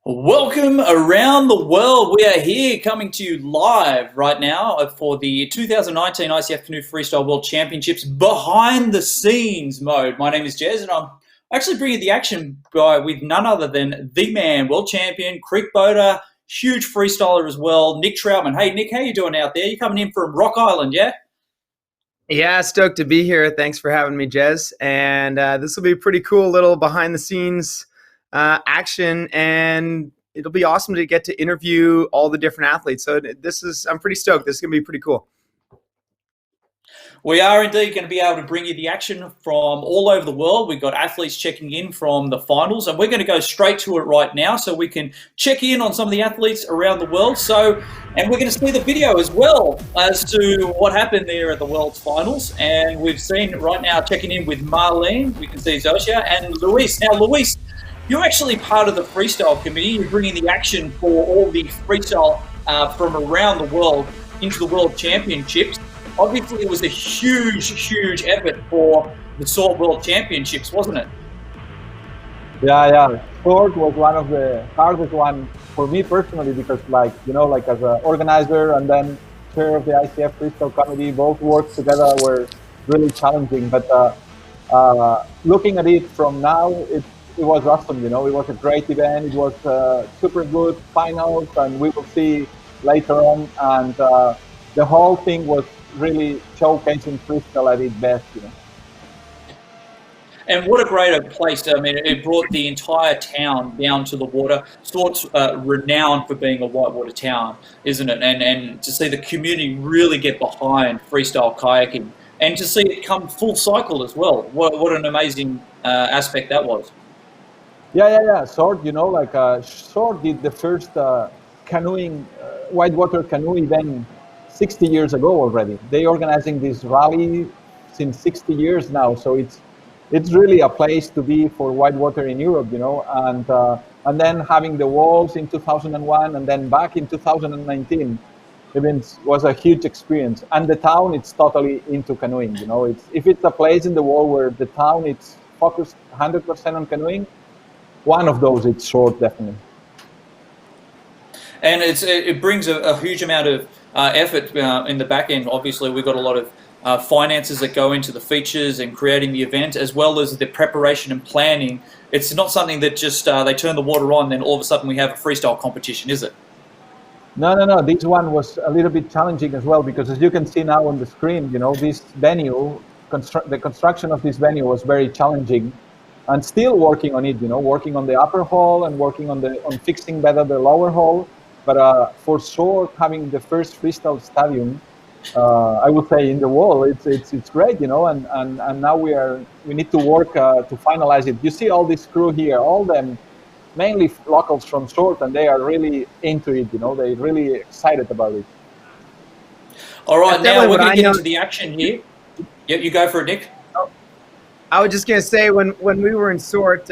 Welcome around the world. We are here coming to you live right now for the 2019 ICF Canoe Freestyle World Championships behind the scenes mode. My name is Jez and I'm actually bringing the action with none other than the man, world champion, creek boater, huge freestyler as well, Nick Troutman. Hey Nick, how you doing out there? You coming in from Rock Island, yeah? Yeah, stoked to be here. Thanks for having me, Jez. And this will be a pretty cool little behind the scenes action, and it'll be awesome to get to interview all the different athletes. So I'm pretty stoked. This is gonna be pretty cool. We are indeed going to be able to bring you the action from all over the world. We've got athletes checking in from the finals, and we're going to go straight to it right now so we can check in on some of the athletes around the world. And we're going to see the video as well as to what happened there at the world's finals. And we've seen right now checking in with Marlene. We can see Zofia and Luis. Now, Luis, you're actually part of the freestyle committee. You're bringing the action for all the freestyle from around the world into the World Championships. Obviously, it was a huge effort for the Sword World Championships, wasn't it? Yeah. Sword was one of the hardest one for me personally because, like as an organizer and then chair of the ICF Freestyle Committee, both works together were really challenging. But looking at it from now, it was awesome. It was a great event. It was super good finals, and we will see later on. And the whole thing was really showcasing freestyle at its best. And what a great place. I mean, it brought the entire town down to the water. Swords renowned for being a whitewater town, isn't it? And to see the community really get behind freestyle kayaking and to see it come full cycle as well. What an amazing aspect that was. Yeah. Sword, Sword did the first canoeing, whitewater canoe event 60 years ago already. They organizing this rally since 60 years now, so it's really a place to be for whitewater in Europe, and then having the walls in 2001 and then back in 2019, it was a huge experience. And the town, it's totally into canoeing. If it's a place in the world where the town it's focused 100% on canoeing, one of those it's Sword, definitely. And it brings a huge amount of effort in the back end. Obviously, we've got a lot of finances that go into the features and creating the event, as well as the preparation and planning. It's not something that just they turn the water on, then all of a sudden we have a freestyle competition, is it? No. This one was a little bit challenging as well because, as you can see now on the screen, this venue, the construction of this venue was very challenging, and still working on it. Working on the upper hall and working on fixing better the lower hall. But for Sword, having the first freestyle stadium, I would say in the world, it's great, and now we need to work to finalize it. You see all this crew here, all them mainly locals from Sword, and they are really into it. They're really excited about it. All right, now we're going to get into the action here. Yep, you go for it, Nick. I was just gonna say when we were in Sword,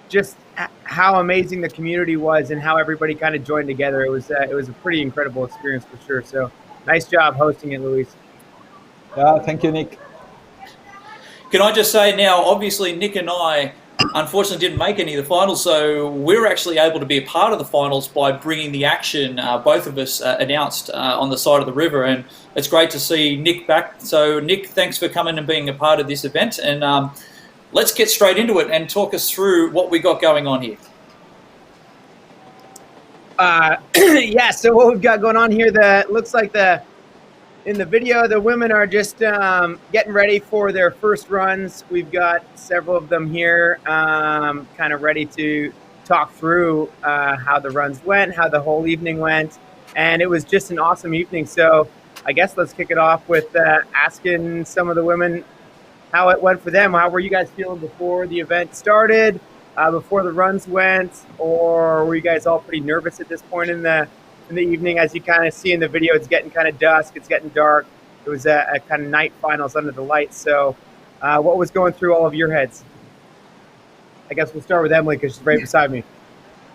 just how amazing the community was and how everybody kind of joined together. It was a pretty incredible experience for sure. So nice job hosting it, Luis. Yeah, thank you, Nick. Can I just say now, obviously Nick and I unfortunately didn't make any of the finals, so we're actually able to be a part of the finals by bringing the action. Both of us announced on the side of the river, and it's great to see Nick back. So Nick, thanks for coming and being a part of this event, and let's get straight into it and talk us through what we got going on here. Yeah, so what we've got going on here, looks like in the video, the women are just getting ready for their first runs. We've got several of them here kind of ready to talk through how the runs went, how the whole evening went, and it was just an awesome evening. So I guess let's kick it off with asking some of the women how it went for them. How were you guys feeling before the event started, before the runs went, or were you guys all pretty nervous at this point in the evening? As you kind of see in the video, it's getting kind of dusk, it's getting dark. It was a kind of night finals under the lights. So what was going through all of your heads? I guess we'll start with Emily because she's right beside me.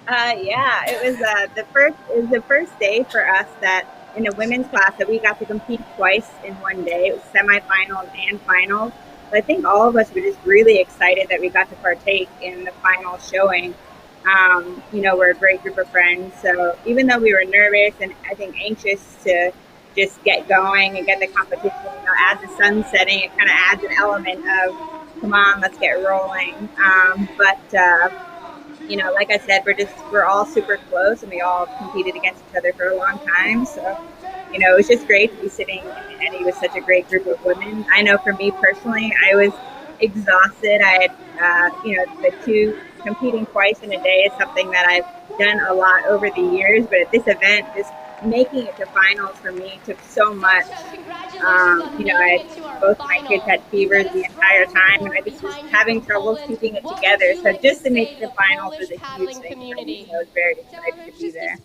Yeah, it was the first day for us that in the women's class that we got to compete twice in one day. It was semifinals and finals. I think all of us were just really excited that we got to partake in the final showing. We're a great group of friends. So even though we were nervous and I think anxious to just get going and get the competition, as the sun's setting, it kind of adds an element of, come on, let's get rolling. Like I said, we're all super close and we all competed against each other for a long time. So, it was just great to be sitting in Eddie with such a great group of women. I know for me personally, I was exhausted. I had, the two competing twice in a day is something that I've done a lot over the years. But at this event, just making it to finals for me took so much. Both my kids had fevers the entire time, and I just was having trouble keeping it together. So just to make the finals was a huge thing for me. So I was very excited to be there.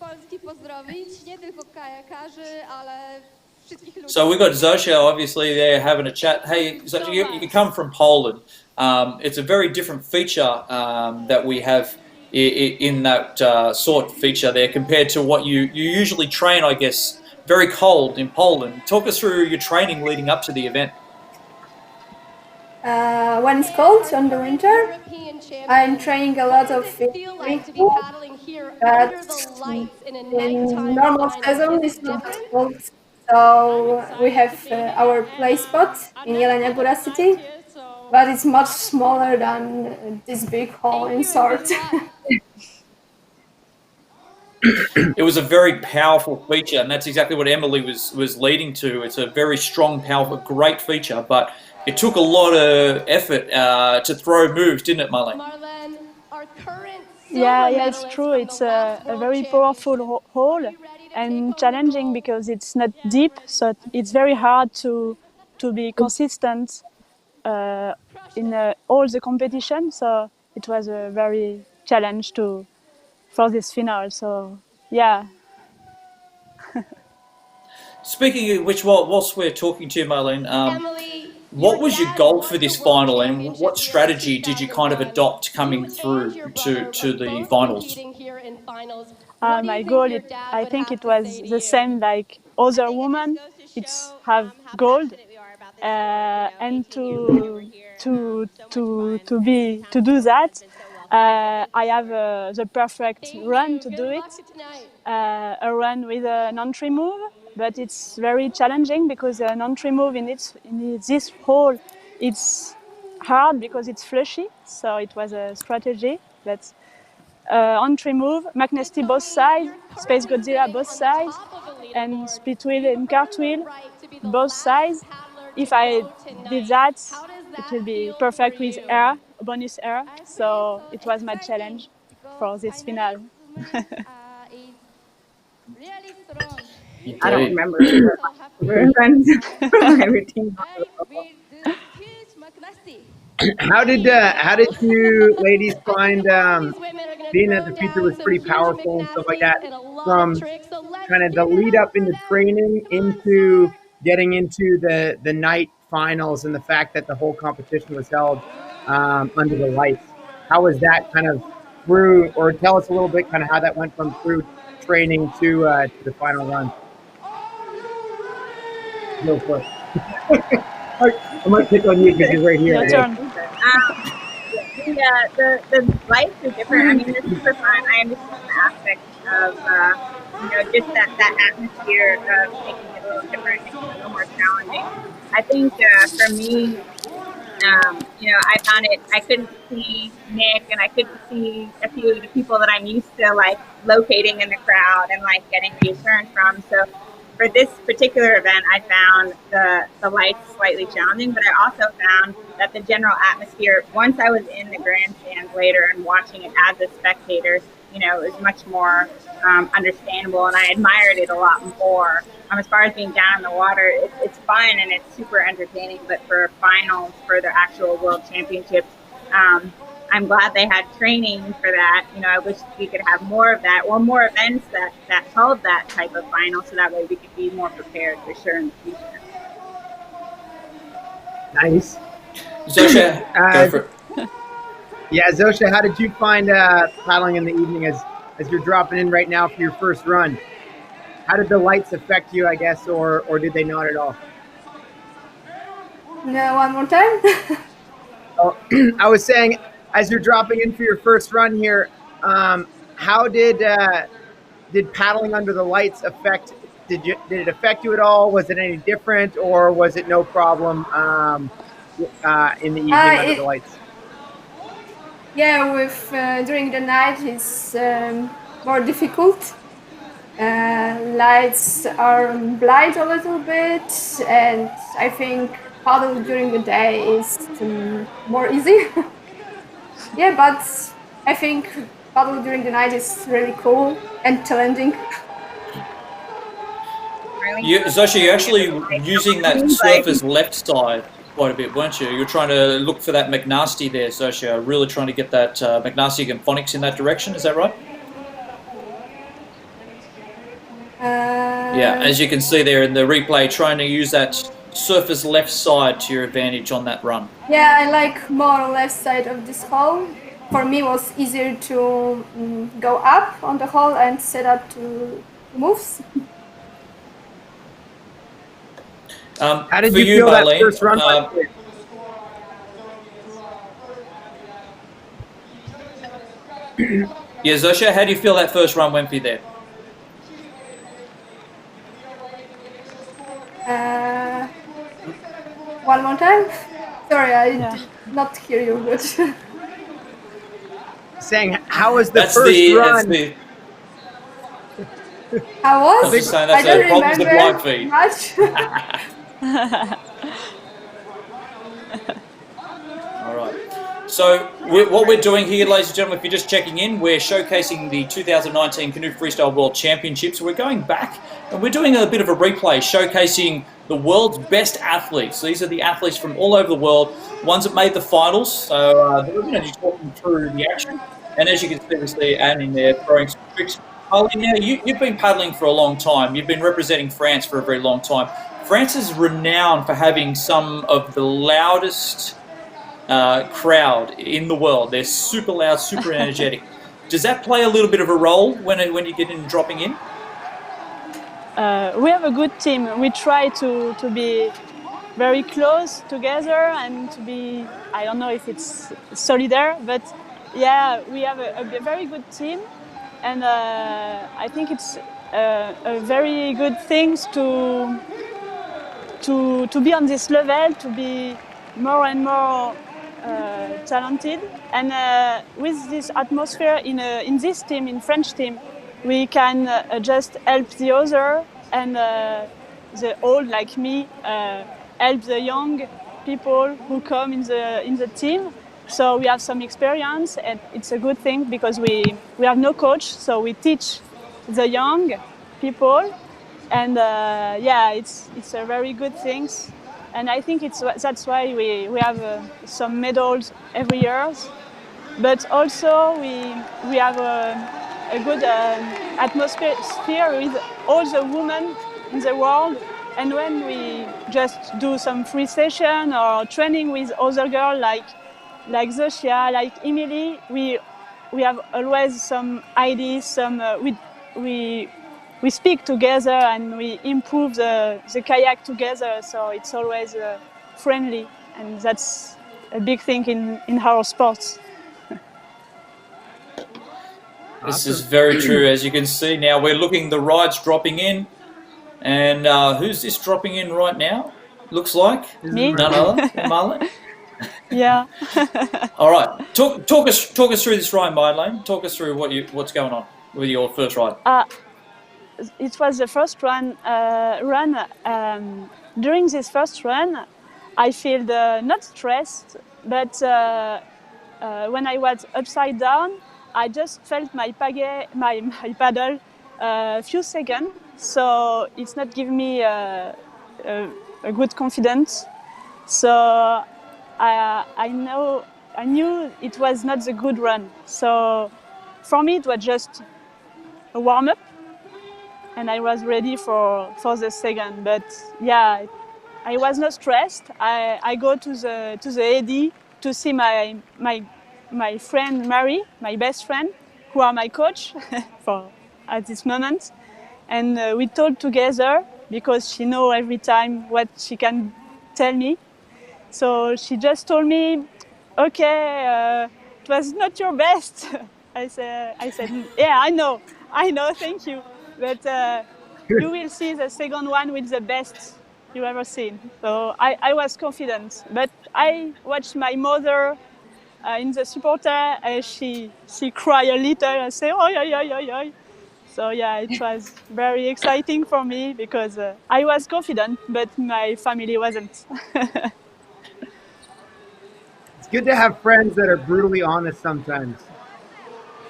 So we've got Zofia obviously there having a chat. Hey, Zofia, you come from Poland. It's a very different feature that we have in that sort feature there compared to what you usually train, I guess, very cold in Poland. Talk us through your training leading up to the event. When it's cold in the winter, I'm training a lot of but in normal season it's not that cold. So we have our play spot in Jelenia Góra city, but it's much smaller than this big hall in Sword. It was a very powerful feature, and that's exactly what Emily was leading to. It's a very strong, powerful, great feature, but it took a lot of effort to throw moves, didn't it, Marlene? Yeah, it's true. It's a very powerful hole and challenging because it's not deep, so it's very hard to be consistent in all the competition. So it was a very challenge for this final. So yeah. Speaking of which, whilst we're talking to you, Marlene, what was your goal for this final, and what strategy did you kind of adopt coming through to the finals? My goal, I think it was the same like other women. It's have gold, and to do that, I have the perfect run to do it. A run with an entry move, but it's very challenging because an entry move in this hole, it's hard because it's flushy. So it was a strategy. That's entry move, McNasty both sides, Space Godzilla both sides, and split wheel and cartwheel both sides. If I did that, it will be perfect with air, bonus air. So it was my challenge for this final. I don't remember everything. How did you ladies find being that the feature was pretty powerful and stuff like that, from kind of the lead up into training into getting into the night finals and the fact that the whole competition was held under the lights? How was that kind of through, or tell us a little bit kind of how that went from through training to the final run? Go for it. I might pick on you because you're right here. Your turn. The lights are different. I mean, they're super fun. I understand the aspect of, just that atmosphere of making it a little different, making it a little more challenging. I think for me, I found it, I couldn't see Nick and I couldn't see a few of the people that I'm used to, like, locating in the crowd and, like, getting reassurance from. So for this particular event, I found the lights slightly challenging, but I also found that the general atmosphere, once I was in the grandstands later and watching it as a spectator, it was much more understandable, and I admired it a lot more. As far as being down in the water, it's fun and it's super entertaining, but for finals, for the actual World Championships, I'm glad they had training for that. I wish we could have more of that, or more events that held that type of final, so that way we could be more prepared for sure in the future. Nice. Zofia, go for it. Yeah, Zofia, how did you find paddling in the evening as you're dropping in right now for your first run? How did the lights affect you, I guess, or did they not at all? No, one more time. I was saying, as you're dropping in for your first run here, How did paddling under the lights affect? Did it affect you at all? Was it any different, or was it no problem in the evening under the lights? Yeah, with during the night it's more difficult. Lights are blind a little bit, and I think paddle during the day is more easy. Yeah, but I think paddle during the night is really cool and challenging. Zofia, you're actually using that surface left side quite a bit, weren't you? You're trying to look for that McNasty there, Zofia. Really trying to get that McNasty and phonics in that direction. Is that right? Yeah, as you can see there in the replay, trying to use that surface left side to your advantage on that run. Yeah, I like more left side of this hole. For me, it was easier to go up on the hole and set up to moves. How did you feel Marlene, that first run? Yeah, Zofia, how do you feel that first run went for you there? One more time? Sorry, I did not hear you good. Saying, how was the first run? How was? I was just saying that's I don't problems with live feed. Much. All right. So what we're doing here, ladies and gentlemen, if you're just checking in, we're showcasing the 2019 Canoe Freestyle World Championships. We're going back and we're doing a bit of a replay showcasing the world's best athletes. These are the athletes from all over the world, ones that made the finals. So we're going to be talking through the action. And as you can see, we see Anne in there throwing some tricks. Marlene, now you've been paddling for a long time. You've been representing France for a very long time. France is renowned for having some of the loudest crowd in the world. They're super loud, super energetic. Does that play a little bit of a role when you get in dropping in? We have a good team. We try to be very close together and to be, I don't know if it's solidaire, but yeah, we have a very good team. And I think it's a very good thing to be on this level, to be more and more talented. And with this atmosphere in this team, in French team, we can just help the other, and the old like me help the young people who come in the team. So we have some experience, and it's a good thing because we have no coach, so we teach the young people, and yeah, it's a very good thing. And I think that's why we have some medals every year. But also we have a good atmosphere with all the women in the world. And when we just do some free session or training with other girls like Zofia, like Emily, we have always some ideas. We speak together and we improve the kayak together. So it's always friendly, and that's a big thing in our sports. This is very true. As you can see now, we're looking the rides dropping in, and who's this dropping in right now? Looks like me, none other than Marlene. Yeah. All right. Talk us through this ride, Marlene. Talk us through what's going on with your first ride. It was the first run. During this first run, I feel not stressed, but when I was upside down, I just felt my paddle a few seconds. So it's not giving me a good confidence. So I knew it was not the good run. So for me, it was just a warm up, and I was ready for the second. But yeah, I was not stressed. I go to the AD to see my friend Mary, my best friend, who are my coach at this moment, and we talk together because she knows every time what she can tell me. So she just told me, okay, it was not your best, I said, yeah, I know, thank you. But you will see the second one with the best you ever seen. So I was confident. But I watched my mother in the supporter. She cried a little and say, oi, oi, oi, oi, oi. So yeah, it was very exciting for me because I was confident, but my family wasn't. It's good to have friends that are brutally honest sometimes.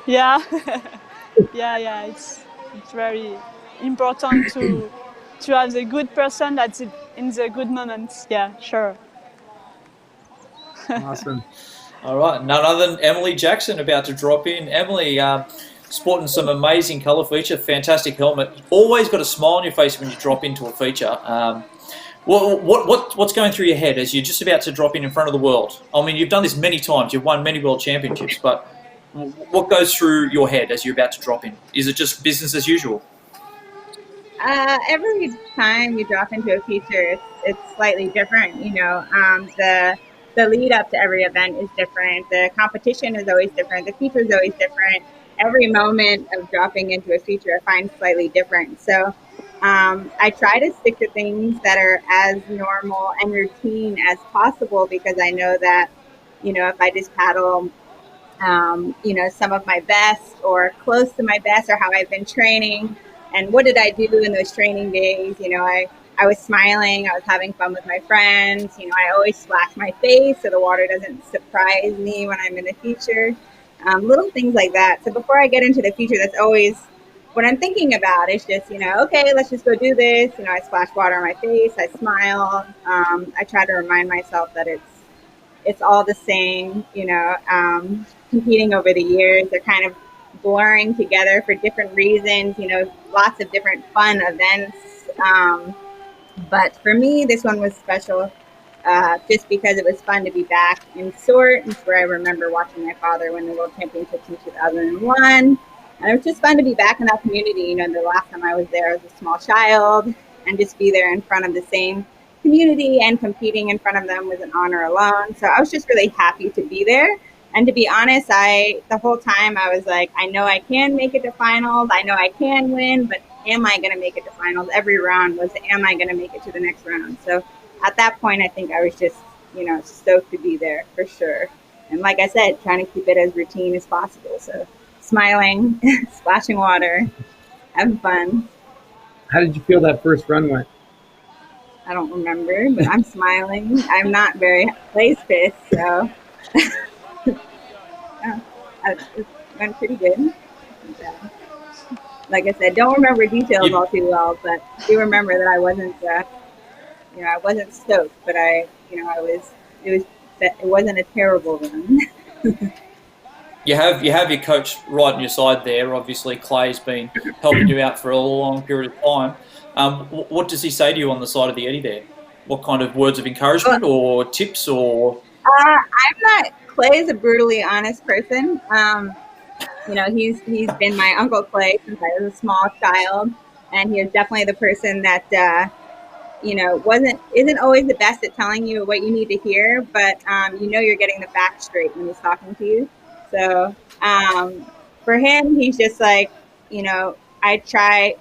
Yeah, yeah. It's very important to have the good person that's in the good moments. Yeah, sure. Awesome. All right, none other than Emily Jackson about to drop in. Emily, sporting some amazing colour feature, fantastic helmet. Always got a smile on your face when you drop into a feature. What's going through your head as you're just about to drop in front of the world? I mean, you've done this many times. You've won many world championships, but what goes through your head as you're about to drop in? Is it just business as usual? Every time you drop into a feature, it's slightly different. The lead up to every event is different. The competition is always different. The feature is always different. Every moment of dropping into a feature, I find slightly different. So I try to stick to things that are as normal and routine as possible because I know that, if I just paddle some of my best or close to my best or how I've been training and what did I do in those training days. I was smiling, I was having fun with my friends. I always splash my face so the water doesn't surprise me when I'm in the feature. Little things like that. So before I get into the feature, that's always what I'm thinking about. It's just, okay, let's just go do this. I splash water on my face, I smile. I try to remind myself that it's all the same, competing over the years. They're kind of blurring together for different reasons, lots of different fun events. But for me, this one was special just because it was fun to be back in Sort. It's where I remember watching my father win the World Championships in 2001. And it was just fun to be back in that community. The last time I was there as a small child and just be there in front of the same community and competing in front of them was an honor alone. So I was just really happy to be there. And to be honest, the whole time I was like, I know I can make it to finals. I know I can win, but am I going to make it to finals? Every round was, am I going to make it to the next round? So at that point, I think I was just, stoked to be there for sure. And like I said, trying to keep it as routine as possible. So smiling, splashing water, having fun. How did you feel that first run went? I don't remember, but I'm smiling. I'm not very place pissed, so it went pretty good. Like I said, don't remember details all too well, but do remember that I wasn't, I wasn't stoked, but it wasn't a terrible run. You have your coach right on your side there. Obviously, Clay's been helping you out for a long period of time. What does he say to you on the side of the eddy there? What kind of words of encouragement or tips or? I'm not. Clay's a brutally honest person. He's been my Uncle Clay since I was a small child, and he is definitely the person that isn't always the best at telling you what you need to hear, but you're getting the facts straight when he's talking to you. So for him, he's just like, I try.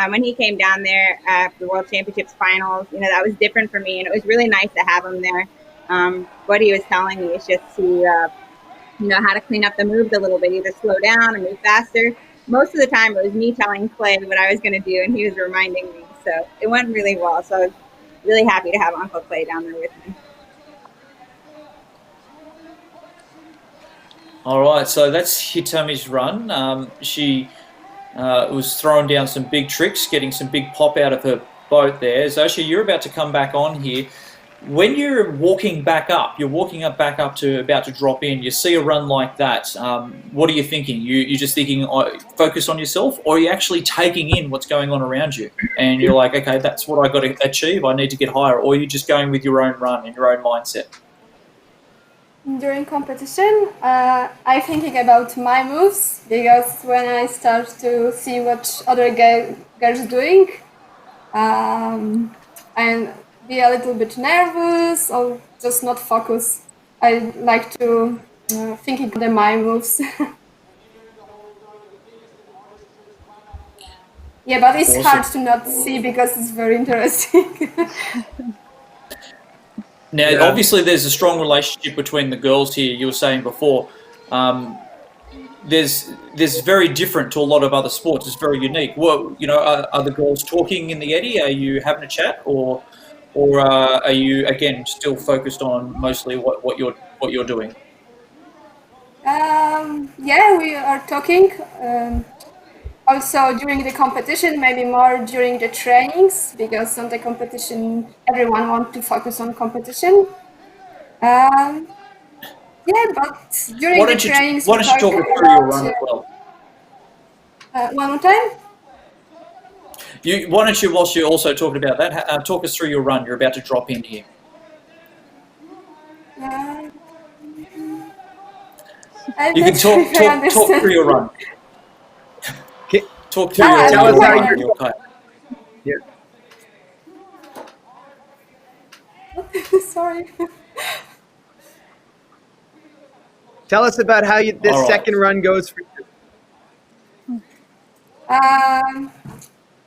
When he came down there at the World Championships finals, that was different for me, and it was really nice to have him there. What he was telling me is just to, how to clean up the moves a little bit, either slow down or move faster. Most of the time, it was me telling Clay what I was going to do, and he was reminding me. So it went really well. So I was really happy to have Uncle Clay down there with me. All right, so that's Hitami's run. She was throwing down some big tricks, getting some big pop out of her boat there. Zofia, you're about to come back on here. When you're walking back up, back up to about to drop in, you see a run like that. What are you thinking? You're just thinking, focus on yourself, or are you actually taking in what's going on around you? And you're like, okay, that's what I got to achieve. I need to get higher. Or are you just going with your own run and your own mindset? During competition, I'm thinking about my moves because when I start to see what other girls doing, and be a little bit nervous or just not focus. I like to thinking of my moves. Yeah, but it's Awesome. hard to not see because it's very interesting. Now, Yeah. obviously, there's a strong relationship between the girls here. You were saying before, there's very different to a lot of other sports. It's very unique. Well, are the girls talking in the eddy? Are you having a chat, or are you again still focused on mostly what you're doing? Yeah, we are talking. Also during the competition, maybe more during the trainings, because on the competition, everyone wants to focus on competition. Yeah, but during the trainings, Why we don't you talk talk us through your run about. as well? One more time? Why don't you, whilst you're also talking about that, talk us through your run. You're about to drop in here. You can talk through your run. Talk through your Tell us how run. you. Okay. Yeah. Sorry. Tell us about how this All right. second run goes for you.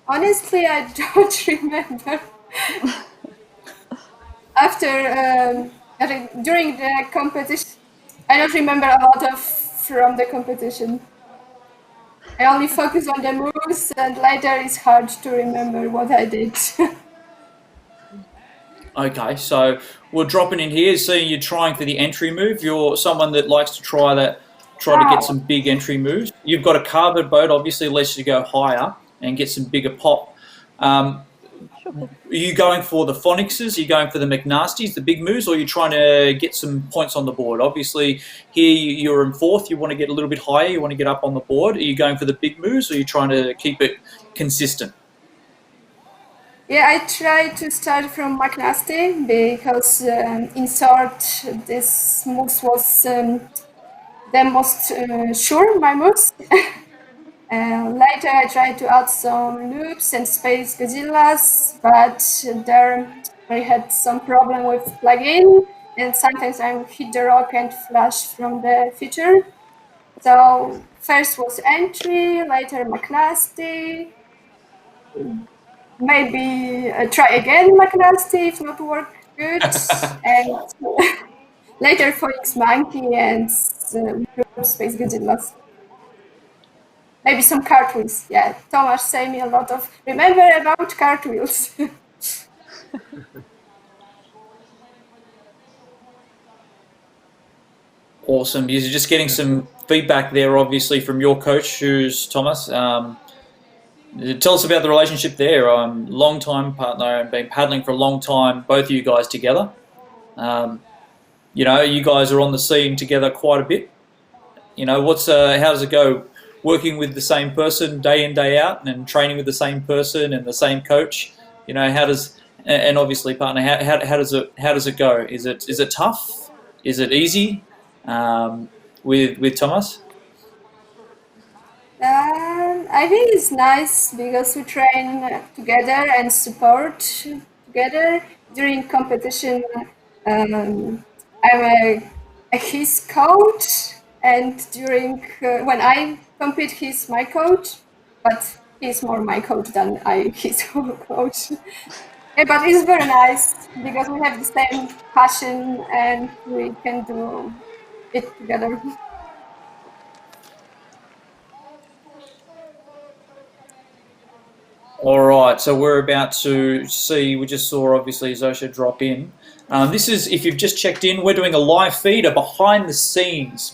Honestly, I don't remember. During the competition, I don't remember a lot from the competition. I only focus on the moves, and later it's hard to remember what I did. Okay, so we're dropping in here, seeing you trying for the entry move. You're someone that likes to try to get some big entry moves. You've got a carbon boat, obviously lets you go higher and get some bigger pop. Are you going for the phonics? Are you going for the McNasties, the big moves, or are you trying to get some points on the board? Obviously, here you're in fourth. You want to get a little bit higher. You want to get up on the board. Are you going for the big moves, or are you trying to keep it consistent? Yeah, I try to start from McNasty because in short, this moves was the most sure, my moves. Later, I tried to add some loops and space Godzillas, but there I had some problem with plugin, and sometimes I hit the rock and flash from the feature. So first was entry, later McNasty. Maybe try again McNasty if not work good, and later Phoenix Monkey and Space Godzillas. Maybe some cartwheels. Yeah, Thomas saved me a lot of. Remember about cartwheels. Awesome. You're just getting some feedback there, obviously, from your coach, who's Thomas. Tell us about the relationship there. Long-time partner and been paddling for a long time, both of you guys together. You guys are on the scene together quite a bit. How does it go working with the same person day in, day out, and training with the same person and the same coach? And obviously partner, how does it go? Is it tough? Is it easy with Thomas? I think it's nice because we train together and support together during competition. I'm his coach, and during when I compete, he's my coach, but he's more my coach than his coach. Yeah, but it's very nice because we have the same passion and we can do it together. All right, so we're about to see, we just saw obviously Zofia drop in. This is, if you've just checked in, we're doing a live feed, a behind the scenes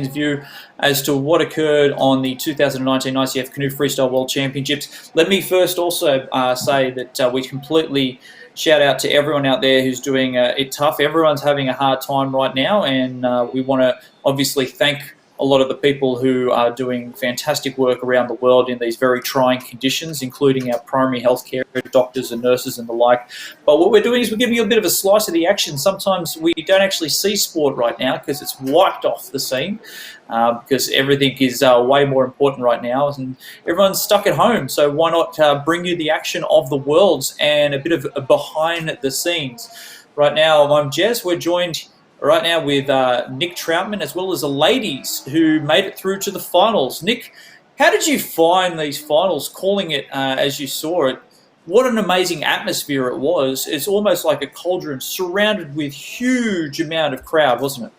view as to what occurred on the 2019 ICF Canoe Freestyle World Championships. Let me first also say that we completely shout out to everyone out there who's doing it tough. Everyone's having a hard time right now, and we want to obviously thank a lot of the people who are doing fantastic work around the world in these very trying conditions, including our primary healthcare doctors and nurses and the like. But what we're doing is we're giving you a bit of a slice of the action. Sometimes we don't actually see sport right now because it's wiped off the scene, because everything is way more important right now and everyone's stuck at home. So why not bring you the action of the worlds and a bit of behind the scenes. Right now, I'm Jez. We're joined right now with Nick Troutman, as well as the ladies who made it through to the finals. Nick, how did you find these finals, calling it as you saw it? What an amazing atmosphere it was. It's almost like a cauldron surrounded with huge amount of crowd, wasn't it?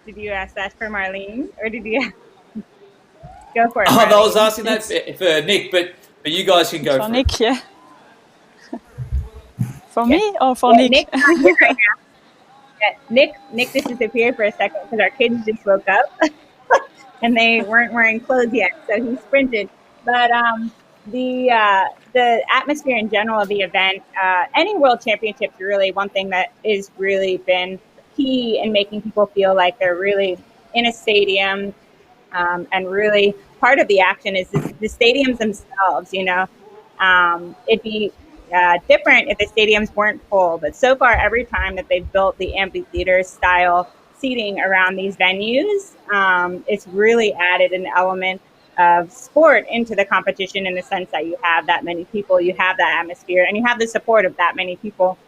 Did you ask that for Marlene, or did you go for it? I was Marlene? asking that for Nick, but you guys can go for Nick, it. yeah. For Yeah. me or for Yeah, Nick? Nick's not here right now. Yeah, Nick disappeared for a second because our kids just woke up and they weren't wearing clothes yet, so he sprinted. But the atmosphere in general of the event, any world championships, really one thing that is really been key in making people feel like they're really in a stadium, and really part of the action is the stadiums themselves. You know, it'd be different if the stadiums weren't full, but so far every time that they've built the amphitheater style seating around these venues, it's really added an element of sport into the competition, in the sense that you have that many people, you have that atmosphere, and you have the support of that many people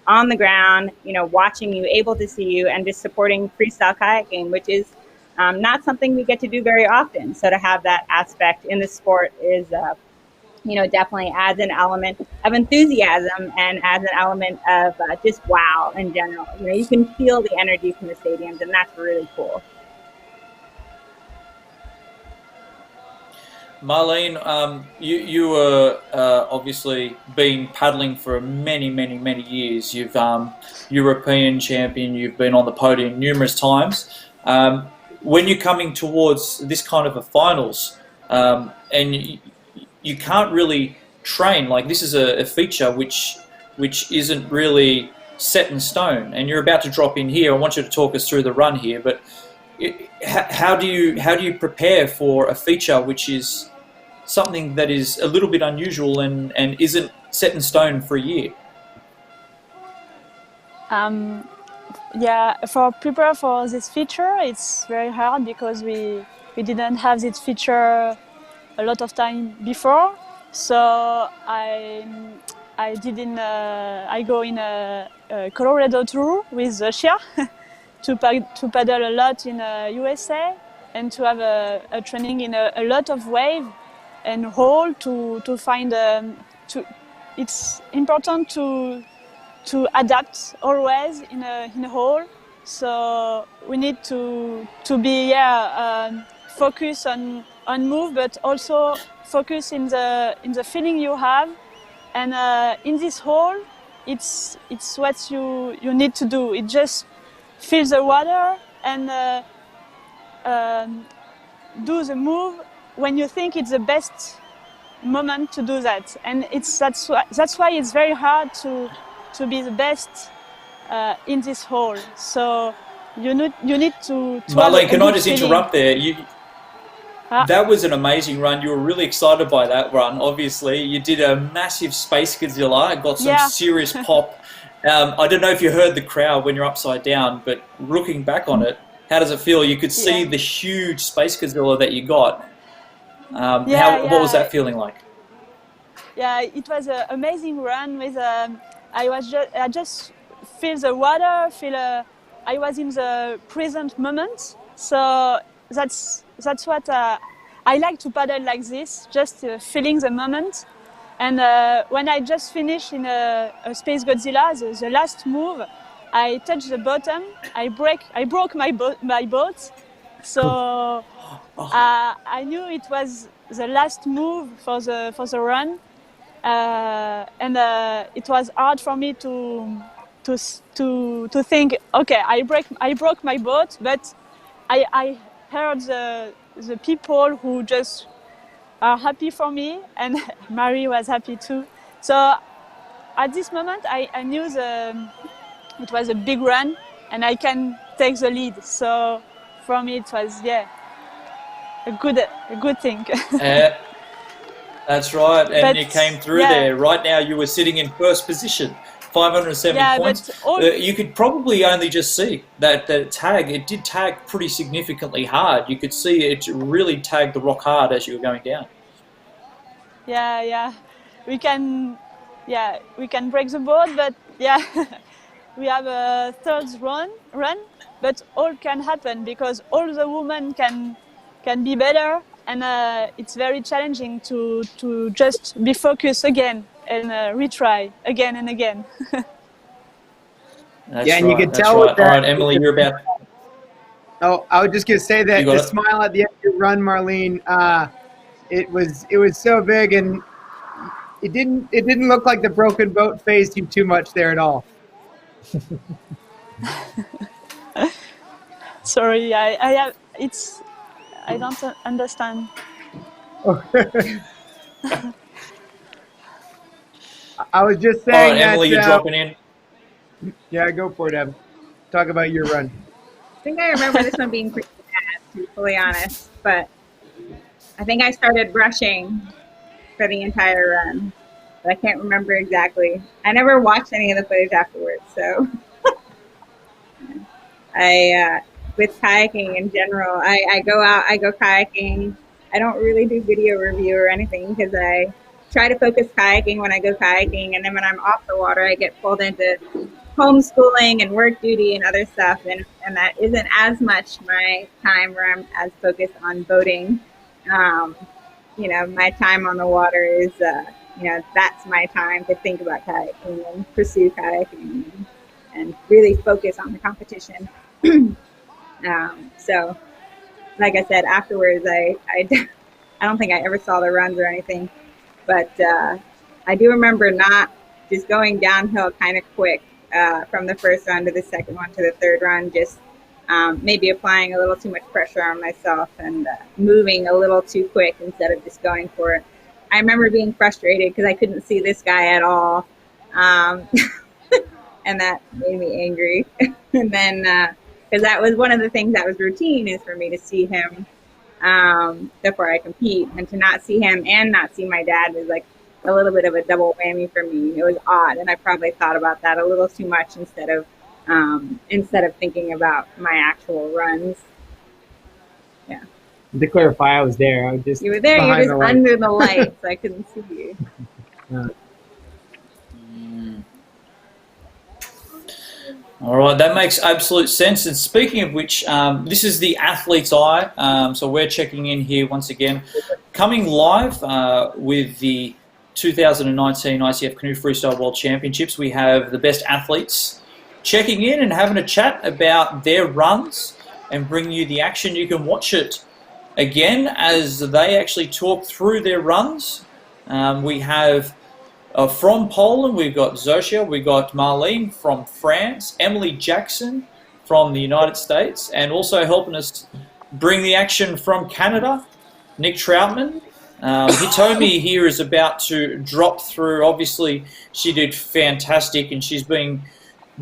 on the ground, you know, watching you, able to see you, and just supporting freestyle kayaking, which is not something we get to do very often. So to have that aspect in the sport is you know, definitely adds an element of enthusiasm and adds an element of just wow in general. You know, you can feel the energy from the stadiums, and that's really cool. Marlene, you were obviously been paddling for many years. You've European champion. You've been on the podium numerous times. When you're coming towards this kind of a finals, and you can't really train, like this is a feature which isn't really set in stone, and you're about to drop in here. I want you to talk us through the run here, but how do you prepare for a feature which is something that is a little bit unusual and isn't set in stone for a year? Yeah, for prepare for this feature, it's very hard because we didn't have this feature a lot of time before. So I go in a Colorado tour with Zofia to paddle a lot in USA, and to have a training in a lot of wave and hole to find it's important to adapt always in a hole. So we need to be focus on move, but also focus in the feeling you have. And in this hole, it's what you need to do. It just feel the water and do the move when you think it's the best moment to do that. And that's why it's very hard to be the best in this hole. So you need to Marlene, can I just interrupt there? That was an amazing run. You were really excited by that run, obviously. You did a massive Space Godzilla. It got some serious pop. I don't know if you heard the crowd when you're upside down, but looking back on it, how does it feel? You could see the huge Space Godzilla that you got. What was that feeling like? Yeah, it was an amazing run. With I just feel the water. I was in the present moment. So that's what I like to paddle like this, just feeling the moment. And when I just finished in a Space Godzilla, the last move, I touched the bottom. I broke my boat. So I knew it was the last move for the run, and it was hard for me to think. Okay, I broke my boat, but I heard the people who just are happy for me, and Mary was happy too. So at this moment, I knew it was a big run, and I can take the lead. So for me, it was a good thing. That's right, and you came through there. Right now, you were sitting in first position. 570 points. You could probably only just see that tag. It did tag pretty significantly hard. You could see it really tagged the rock hard as you were going down. Yeah. We can yeah, we can break the board, but yeah, we have a third run, but all can happen because all the women can be better, and it's very challenging to just be focused again and retry again and again. That's Yeah, and you right. could That's tell with right. All right, that. Emily, you're about. Oh, I was just gonna say You that got the it. smile at the end of your run, Marlene, it was so big, and it didn't look like the broken boat phased you too much there at all. Sorry, I have it's I don't understand. I was just All saying right, that. Emily, you're dropping in. Yeah, go for it, Ev. Talk about your run. I think I remember this one being pretty bad, to be fully honest, but I think I started rushing for the entire run, but I can't remember exactly. I never watched any of the footage afterwards, so with kayaking in general, I go out, I go kayaking. I don't really do video review or anything because I try to focus kayaking when I go kayaking, and then when I'm off the water, I get pulled into homeschooling and work duty and other stuff, and that isn't as much my time where I'm as focused on boating. My time on the water is, that's my time to think about kayaking and pursue kayaking and really focus on the competition. So, like I said, afterwards, I don't think I ever saw the runs or anything, but I do remember not just going downhill kind of quick from the first run to the second one to the third run, just maybe applying a little too much pressure on myself and moving a little too quick instead of just going for it. I remember being frustrated because I couldn't see this guy at all, and that made me angry. And then, because that was one of the things that was routine, is for me to see him before I compete, and to not see him and not see my dad was like a little bit of a double whammy for me. It was odd, and I probably thought about that a little too much instead of thinking about my actual runs. Yeah. To clarify, I was there. I was just You were there. behind You're just the lights. under the lights. I couldn't see you. All right, that makes absolute sense. And speaking of which, this is the athlete's eye. So we're checking in here once again, coming live with the 2019 ICF Canoe Freestyle World Championships. We have the best athletes checking in and having a chat about their runs and bring you the action. You can watch it again as they actually talk through their runs. We have from Poland, we've got Zofia, we've got Marlene from France, Emily Jackson from the United States, and also helping us bring the action from Canada, Nick Troutman. Hitomi here is about to drop through. Obviously, she did fantastic, and she's been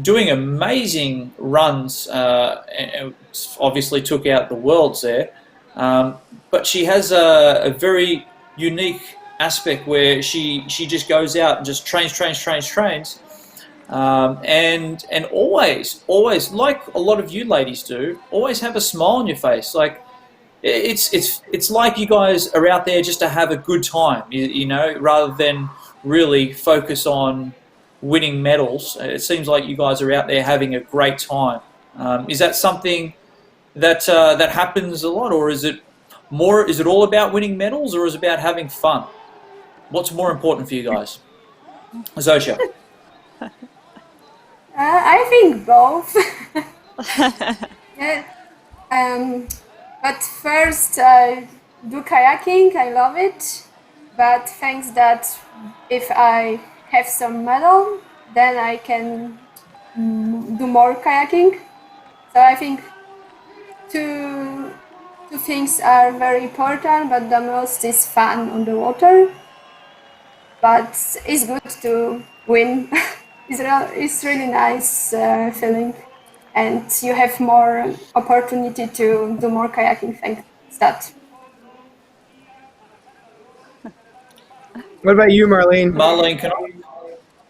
doing amazing runs, and obviously took out the worlds there. But she has a very unique aspect where she just goes out and just trains, and always like a lot of you ladies do, always have a smile on your face. Like it's like you guys are out there just to have a good time, you know, rather than really focus on winning medals. It seems like you guys are out there having a great time. Is that something that that happens a lot, or is it all about winning medals, or is it about having fun? What's more important for you guys? Zofia. I think both. Yeah. But first, I do kayaking. I love it. But thanks that if I have some medal, then I can do more kayaking. So I think two things are very important, but the most is fun on the water. But it's good to win. It's really nice feeling, and you have more opportunity to do more kayaking thanks to that. What about you, Marlene? Marlene, can I?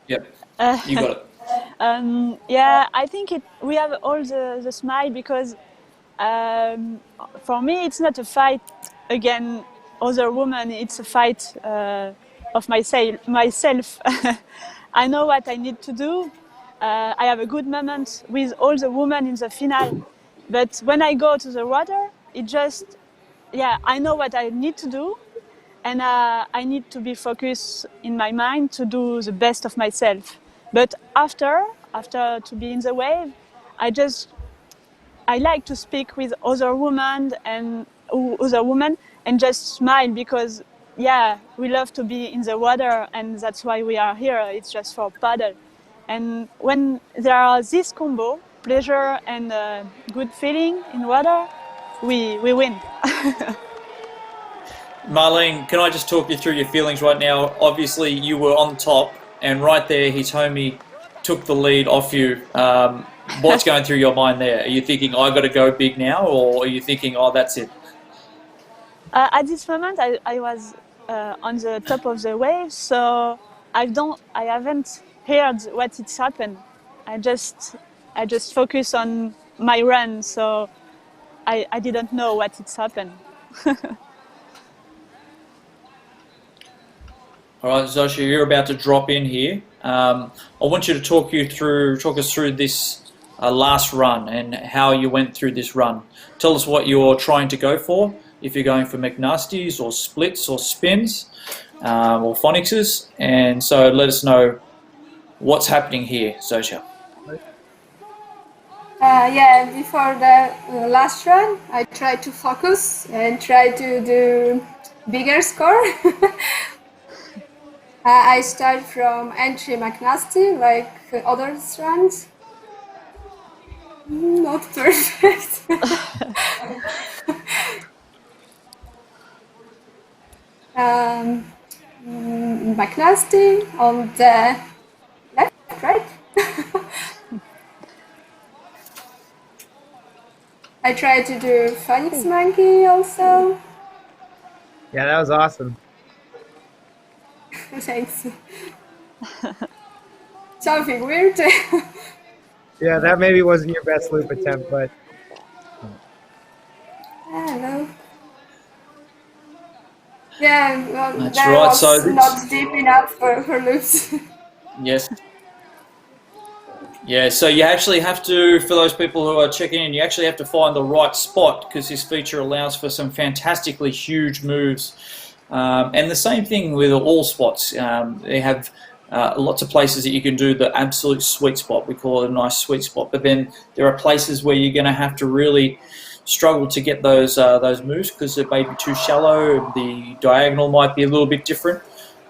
Yep, you got it. Yeah, I think we have all the smile because for me it's not a fight against other women. It's a fight of myself. I know what I need to do. I have a good moment with all the women in the finale. But when I go to the water, I know what I need to do. And I need to be focused in my mind to do the best of myself. But after to be in the wave, I like to speak with other women and just smile because we love to be in the water and that's why we are here. It's just for paddle. And when there are this combo, pleasure and good feeling in water, we win. Marlene, can I just talk you through your feelings right now? Obviously, you were on top, and right there, his homie took the lead off you. What's going through your mind there? Are you thinking, I got to go big now, or are you thinking, oh, that's it? At this moment, I was on the top of the wave, so I haven't heard what it's happened. I just focus on my run, so I didn't know what it's happened. All right, Zofia, you're about to drop in here. I want you to talk us through this last run and how you went through this run. Tell us what you're trying to go for, if you're going for McNasties or splits or spins or phonics. And so let us know what's happening here, Zofia. Before the last run, I tried to focus and try to do bigger score. I start from entry McNasty like other runs. Not perfect. McNasty on the left, right? I tried to do Phoenix Monkey also. Yeah, that was awesome. Thanks. Something weird. Yeah, that maybe wasn't your best loop attempt, but I don't know. Yeah, well, That's that right. was So not deep enough for loops. Yes. Yeah, so you actually have to, for those people who are checking in, you actually have to find the right spot because this feature allows for some fantastically huge moves. And the same thing with all spots. They have lots of places that you can do the absolute sweet spot. We call it a nice sweet spot. But then there are places where you're going to have to really struggle to get those moves because it may be too shallow. The diagonal might be a little bit different.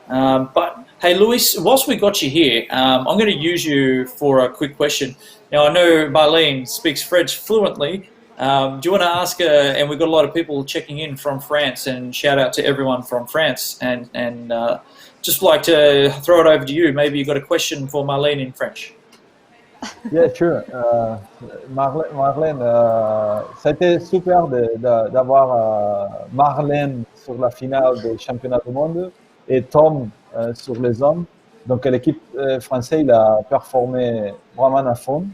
But hey, Luis, whilst we got you here, I'm going to use you for a quick question. Now, I know Marlene speaks French fluently. Do you want to ask her, and we've got a lot of people checking in from France, and shout out to everyone from France, and just like to throw it over to you. Maybe you've got a question for Marlene in French. Yeah, sure. Marlene, ça a été super d'avoir Marlene sur la finale des championnats du monde et Tom sur les hommes. Donc l'équipe française il a performé vraiment à fond.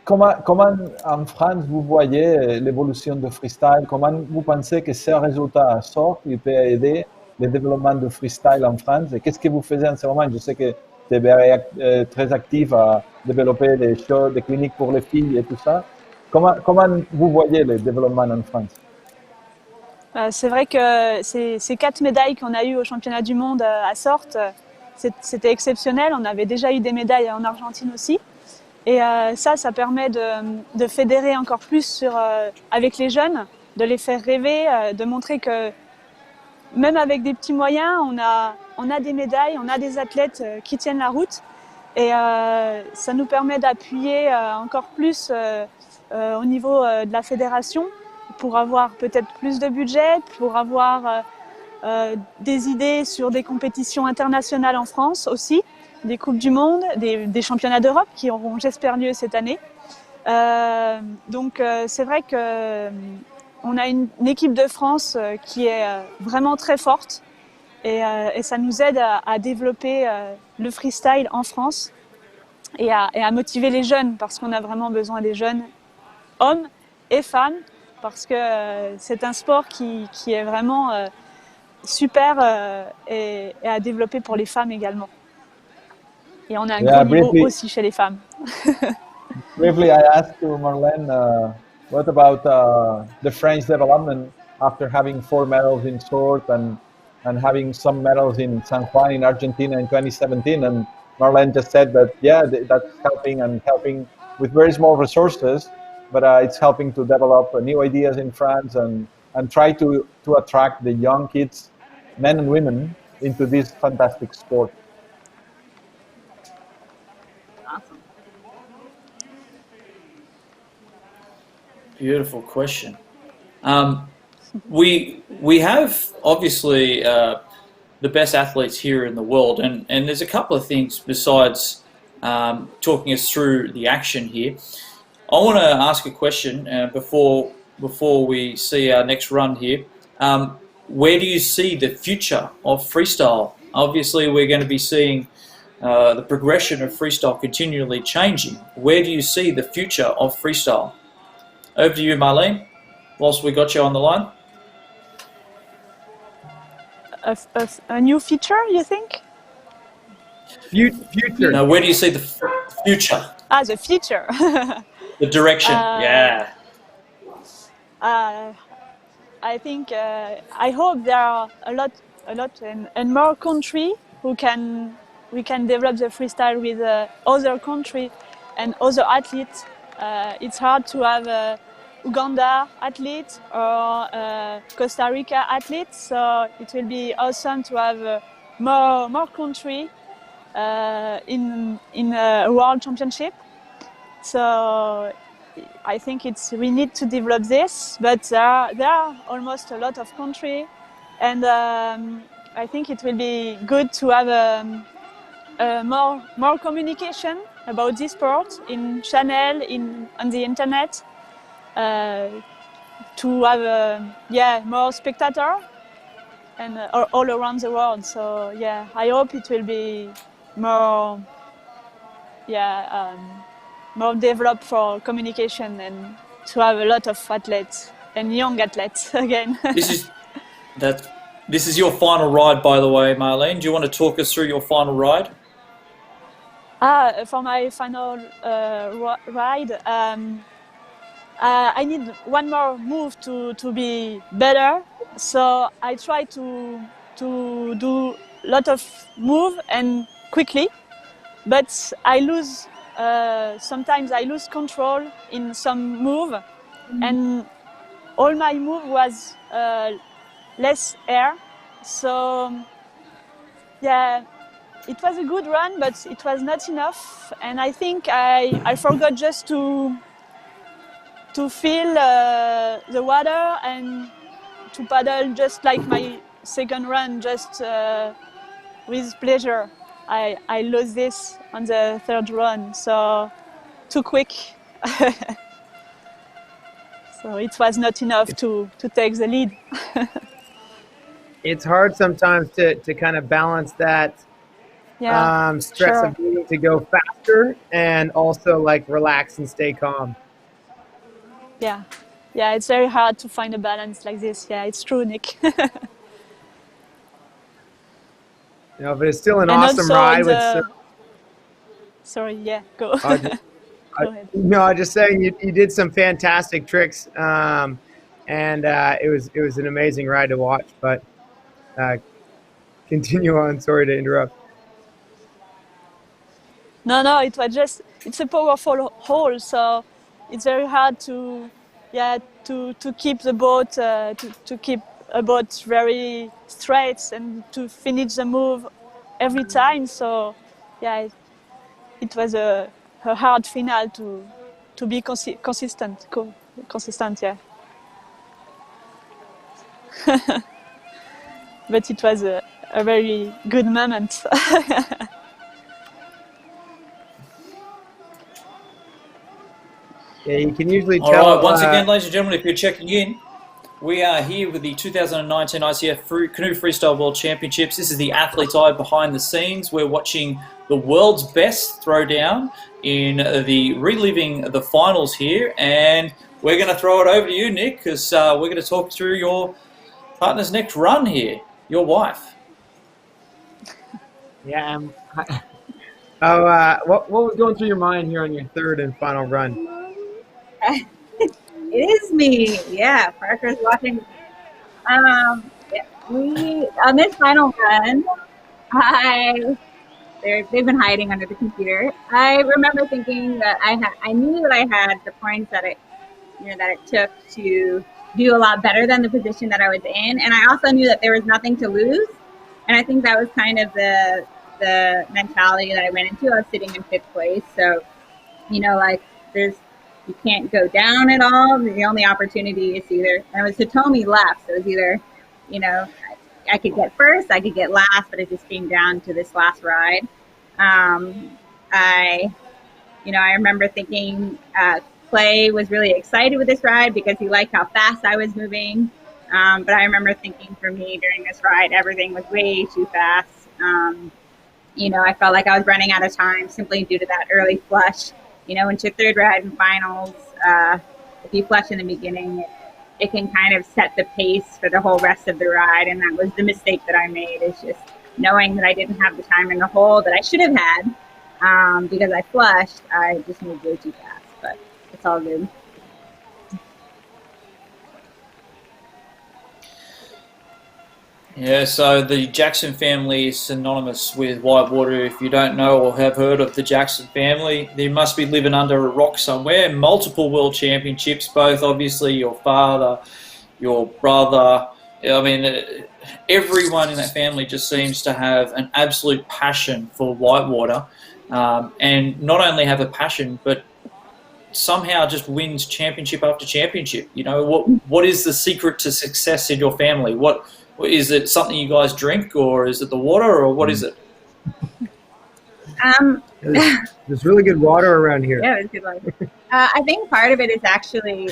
Comment en France vous voyez l'évolution de freestyle? Comment vous pensez que ce résultat sort il peut aider le développement de freestyle en France? Et qu'est-ce que vous faites en ce moment? Je sais que tu es très actif à développer des shows, des cliniques pour les filles et tout ça. Comment vous voyez le développement en France? C'est vrai que ces 4 médailles qu'on a eues au championnat du monde à Sorte, c'était exceptionnel. On avait déjà eu des médailles en Argentine aussi. Et ça permet de fédérer encore plus avec les jeunes, de les faire rêver, de montrer que même avec des petits moyens, on a des médailles, on a des athlètes qui tiennent la route. Et ça nous permet d'appuyer encore plus au niveau de la fédération pour avoir peut-être plus de budget, pour avoir des idées sur des compétitions internationales en France aussi, des Coupes du Monde, des championnats d'Europe qui auront, j'espère, lieu cette année. Donc c'est vrai qu'on a une équipe de France qui est vraiment très forte et ça nous aide à développer le freestyle en France et à motiver les jeunes parce qu'on a vraiment besoin des jeunes hommes et femmes parce que c'est un sport qui est vraiment super et à développer pour les femmes également. Et on a un Yeah, gros niveau briefly, aussi chez les femmes. briefly, I asked to Marlene, what about the French development after having 4 medals in short and having some medals in San Juan in Argentina in 2017? And Marlene just said that, yeah, that's helping and helping with very small resources, but it's helping to develop new ideas in France and try to attract the young kids, men and women, into this fantastic sport. Awesome. Beautiful question. We have obviously the best athletes here in the world, and there's a couple of things besides talking us through the action here. I want to ask a question before we see our next run here. Where do you see the future of freestyle? Obviously, we're going to be seeing the progression of freestyle continually changing. Where do you see the future of freestyle? Over to you, Marlene, whilst we got you on the line. A new feature, you think? Future. Now, where do you see the future? Ah, the future. The direction, yeah. I think I hope there are a lot and more country we can develop the freestyle with other country and other athletes. It's hard to have Uganda athlete or Costa Rica athlete, so it will be awesome to have more country in a world championship. So I think we need to develop this, but there are almost a lot of country, and I think it will be good to have more communication about this sport in channel, on the internet, to have more spectator and all around the world. So yeah, I hope it will be more more developed for communication and to have a lot of athletes and young athletes again. This is your final ride, by the way, Marlene. Do you want to talk us through your final ride? For my final ride, I need one more move to be better. So I try to do a lot of move and quickly, but I lose. Sometimes I lose control in some move, and all my move was less air. So yeah, it was a good run, but it was not enough. And I think I forgot just to feel the water and to paddle just like my second run, just with pleasure. I lost this on the third run, so too quick. So it was not enough to take the lead. It's hard sometimes to kind of balance that stress of needing to go faster and also like relax and stay calm. Yeah, it's very hard to find a balance like this. Yeah, it's true, Nick. But it's still an awesome ride. Sorry, yeah, go. Go ahead. No, I'm just saying you did some fantastic tricks, and it was an amazing ride to watch. But continue on. Sorry to interrupt. No, it's a powerful hole, so it's very hard to keep the boat to keep a boat very straight and to finish the move every time. So yeah, it was a hard final to be consistent. Yeah. But it was a very good moment. Yeah, you can usually tell. All right, once again, ladies and gentlemen, if you're checking in, we are here with the 2019 ICF Canoe Freestyle World Championships. This is the athlete's eye behind the scenes. We're watching the world's best throwdown in the reliving the finals here, and we're going to throw it over to you, Nick, because we're going to talk through your partner's next run here. your wife. Yeah. What was going through your mind here on your third and final run? It is me. Yeah, Parker's watching. Yeah, we on this final run, they've been hiding under the computer. I remember thinking that I knew that I had the points that it took to do a lot better than the position that I was in, and I also knew that there was nothing to lose. And I think that was kind of the mentality that I went into. I was sitting in 5th place, so like you can't go down at all. The only opportunity is either, and it was Hitomi left, so it was either, I could get first, I could get last, but it just came down to this last ride. I remember thinking Clay was really excited with this ride because he liked how fast I was moving. But I remember thinking for me during this ride, everything was way too fast. I felt like I was running out of time simply due to that early flush. Into 3rd ride and finals, if you flush in the beginning, it can kind of set the pace for the whole rest of the ride. And that was the mistake that I made, is just knowing that I didn't have the time in the hole that I should have had. Because I flushed, I just moved way too fast, but it's all good. Yeah, so the Jackson family is synonymous with whitewater. If you don't know or have heard of the Jackson family, they must be living under a rock somewhere. Multiple world championships, both obviously your father, your brother. I mean, everyone in that family just seems to have an absolute passion for whitewater, and not only have a passion, but somehow just wins championship after championship. What is the secret to success in your family? What is it? Something you guys drink, or is it the water, or what is it? There's really good water around here. Yeah, it's good water. I think part of it is actually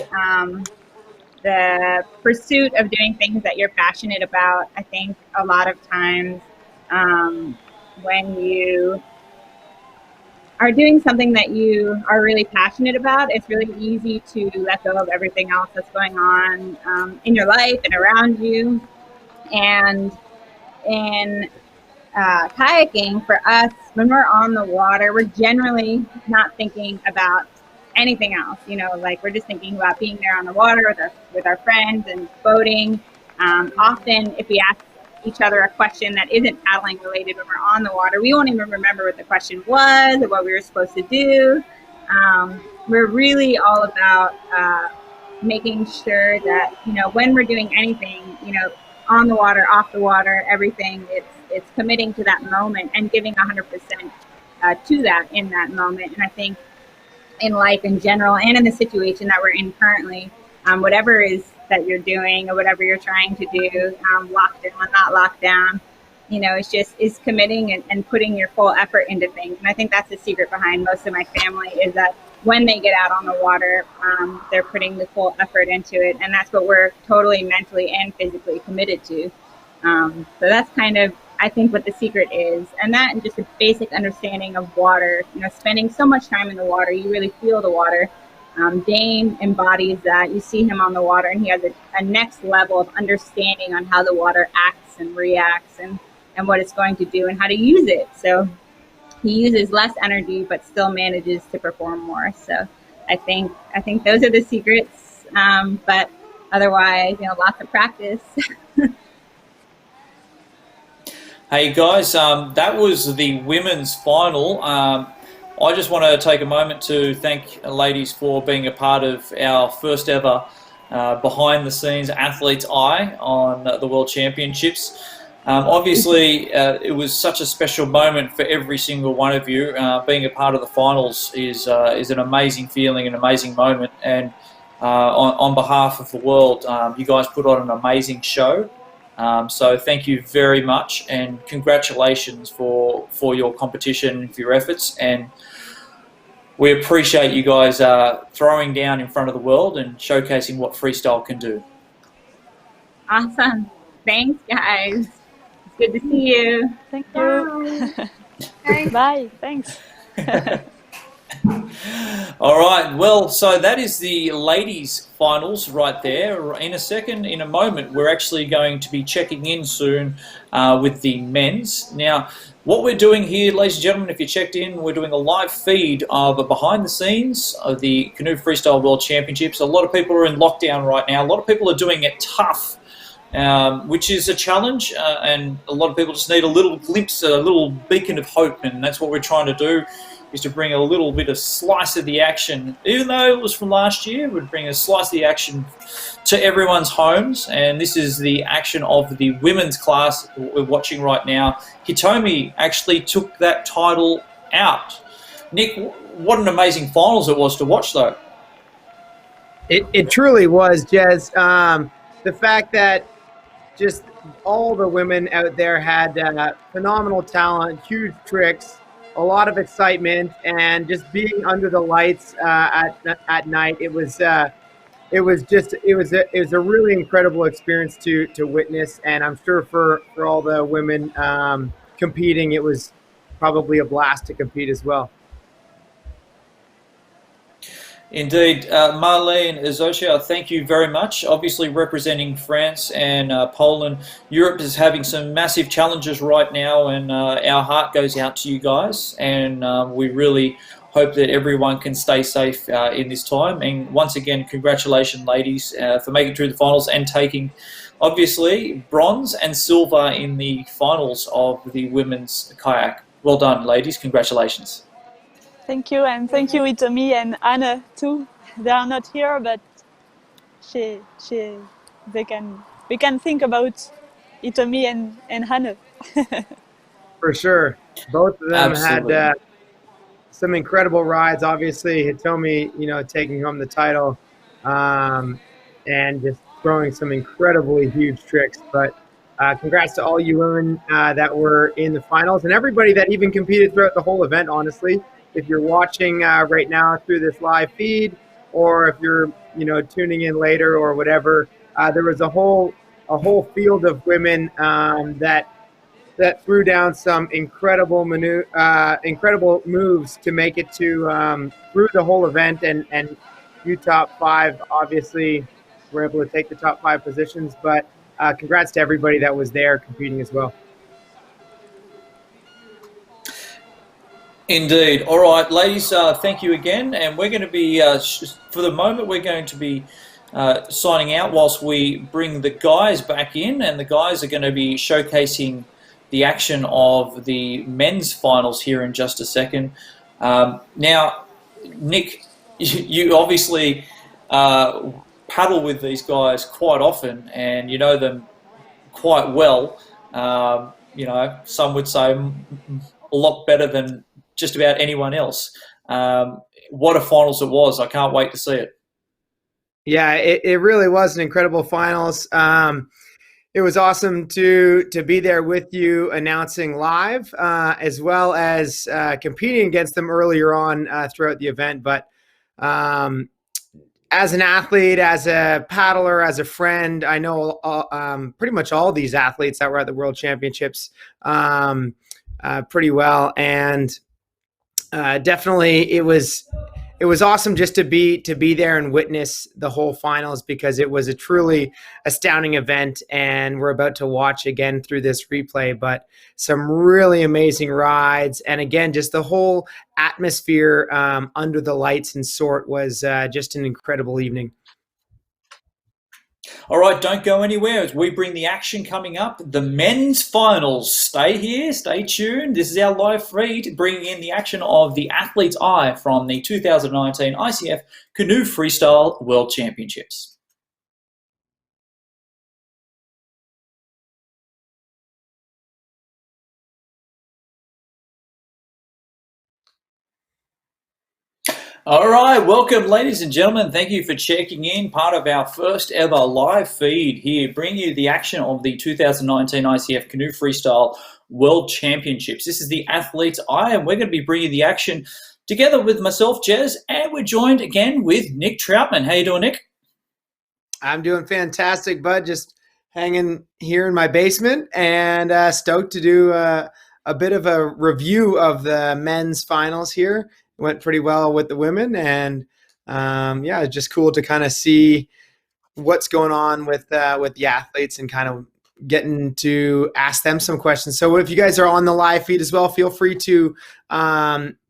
the pursuit of doing things that you're passionate about. I think a lot of times when you are doing something that you are really passionate about, it's really easy to let go of everything else that's going on in your life and around you. And in kayaking, for us, when we're on the water, we're generally not thinking about anything else. We're just thinking about being there on the water with our friends and boating. Often, if we ask each other a question that isn't paddling related when we're on the water, we won't even remember what the question was or what we were supposed to do. We're really all about making sure that when we're doing anything, on the water, off the water, everything, it's committing to that moment and giving 100% to that in that moment. And I think in life in general, and in the situation that we're in currently, whatever is that you're doing or whatever you're trying to do, locked down, not locked down, it's committing and putting your full effort into things. And I think that's the secret behind most of my family, is that when they get out on the water, they're putting the full effort into it. And that's what we're totally mentally and physically committed to. So that's kind of, I think, what the secret is. And that, and just a basic understanding of water, spending so much time in the water, you really feel the water. Dane embodies that. You see him on the water, and he has a next level of understanding on how the water acts and reacts and what it's going to do and how to use it. So he uses less energy but still manages to perform more. So I think those are the secrets. But otherwise, lots of practice. Hey guys, that was the women's final. I just want to take a moment to thank ladies for being a part of our first ever behind the scenes athlete's eye on the World Championships. Obviously, it was such a special moment for every single one of you. Being a part of the finals is an amazing feeling, an amazing moment. And on behalf of the world, you guys put on an amazing show. So thank you very much, and congratulations for your competition and for your efforts. And we appreciate you guys throwing down in front of the world and showcasing what freestyle can do. Awesome. Thanks, guys. It's good to see you. Thank you. Bye. Bye. Thanks. All right, well, so that is the ladies' finals right there. In a moment, we're actually going to be checking in soon with the men's. Now, what we're doing here, ladies and gentlemen, if you checked in, we're doing a live feed of a behind the scenes of the Canoe Freestyle World Championships. A lot of people are in lockdown right now. A lot of people are doing it tough, which is a challenge, and a lot of people just need a little glimpse, a little beacon of hope, and that's what we're trying to do, is to bring a little bit of slice of the action. Even though it was from last year, we'd bring a slice of the action to everyone's homes, and this is the action of the women's class we're watching right now. Hitomi actually took that title out. Nick, what an amazing finals it was to watch, though. It truly was, Jez. The fact that just all the women out there had phenomenal talent, huge tricks, a lot of excitement, and just being under the lights at night. It was a really incredible experience to witness, and I'm sure for all the women competing, it was probably a blast to compete as well. Indeed. Marlene, Zofia, thank you very much. Obviously representing France and Poland. Europe is having some massive challenges right now, and our heart goes out to you guys, and we really hope that everyone can stay safe in this time. And once again, congratulations, ladies, for making it through the finals and taking, obviously, bronze and silver in the finals of the women's kayak. Well done, ladies. Congratulations. Thank you, and thank you, Hitomi and Anna too. They are not here, but we can think about Hitomi and Anna. For sure, both of them Absolutely. had some incredible rides. Obviously, Hitomi, taking home the title, and just throwing some incredibly huge tricks. But congrats to all you women that were in the finals, and everybody that even competed throughout the whole event, honestly. If you're watching right now through this live feed, or if you're tuning in later or whatever, there was a whole field of women that threw down some incredible moves to make it to through the whole event, and you top five obviously were able to take the top 5 positions. But congrats to everybody that was there competing as well. Indeed. All right, ladies, thank you again. And we're going to be, for the moment, we're going to be signing out whilst we bring the guys back in. And the guys are going to be showcasing the action of the men's finals here in just a second. Now, Nick, you obviously paddle with these guys quite often, and you know them quite well. Some would say a lot better than just about anyone else. What a finals it was. I can't wait to see it. Yeah, it really was an incredible finals. It was awesome to be there with you announcing live, as well as competing against them earlier on throughout the event. But as an athlete, as a paddler, as a friend, I know pretty much all these athletes that were at the World Championships pretty well, and definitely it was awesome just to be there and witness the whole finals, because it was a truly astounding event, and we're about to watch again through this replay. But some really amazing rides, and again, just the whole atmosphere under the lights and sort was just an incredible evening. All right, don't go anywhere as we bring the action coming up. The men's finals. Stay here, stay tuned. This is our live feed, bringing in the action of the Athlete's Eye from the 2019 ICF Canoe Freestyle World Championships. All right, welcome, ladies and gentlemen. Thank you for checking in. Part of our first ever live feed here, bringing you the action of the 2019 ICF Canoe Freestyle World Championships. This is the Athlete's Eye, and we're going to be bringing the action together with myself, Jez, and we're joined again with Nick Troutman. How you doing, Nick? I'm doing fantastic, bud. Just hanging here in my basement, and stoked to do a bit of a review of the men's finals here. went pretty well with the women, and yeah, it's just cool to kind of see what's going on with the athletes and kind of getting to ask them some questions. So if you guys are on the live feed as well, feel free to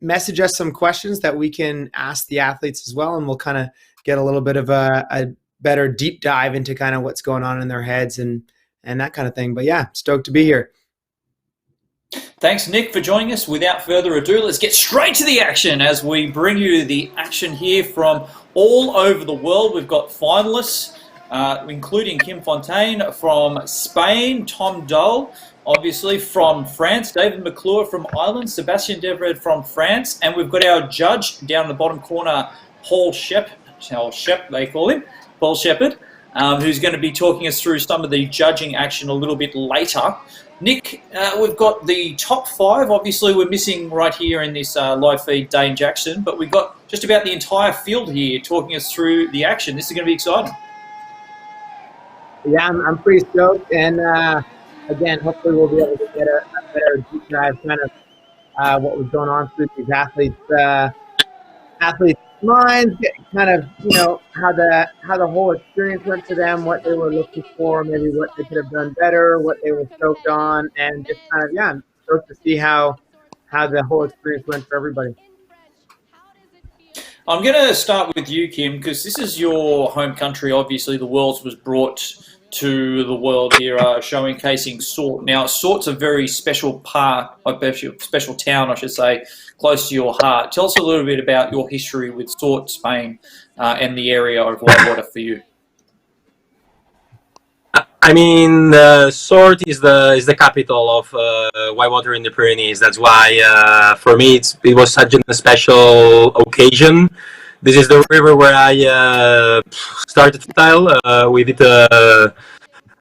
message us some questions that we can ask the athletes as well, and we'll kind of get a little bit of a better deep dive into kind of what's going on in their heads and that kind of thing. But yeah, stoked to be here. Thanks, Nick, for joining us. Without further ado, let's get straight to the action as we bring you the action here from all over the world. We've got finalists, including Kim Fontane from Spain, Tom Dolle, obviously from France, David McClure from Ireland, Sebastien Devred from France, and we've got our judge down in the bottom corner, Paul Shep, they call him, Paul Shepherd, who's going to be talking us through some of the judging action a little bit later. Nick, we've got the top 5. Obviously, we're missing right here in this live feed Dane Jackson, but we've got just about the entire field here talking us through the action. This is going to be exciting. Yeah, I'm pretty stoked, and again, hopefully we'll be able to get a better deep dive kind of what was going on through these athletes' minds, kind of, you know, how the whole experience went to them, what they were looking for, maybe what they could have done better, what they were stoked on, and just kind of, yeah, I'm stoked to see how the whole experience went for everybody. I'm going to start with you, Kim, because this is your home country. Obviously, the Worlds was brought to the world here, showcasing Sort. Now, Sort's a very special part, a special town, I should say, close to your heart. Tell us a little bit about your history with Sort, Spain, and the area of Whitewater for you. I mean, Sort is the capital of Whitewater in the Pyrenees. That's why, for me, it was such a special occasion. This is the river where I started freestyle. We did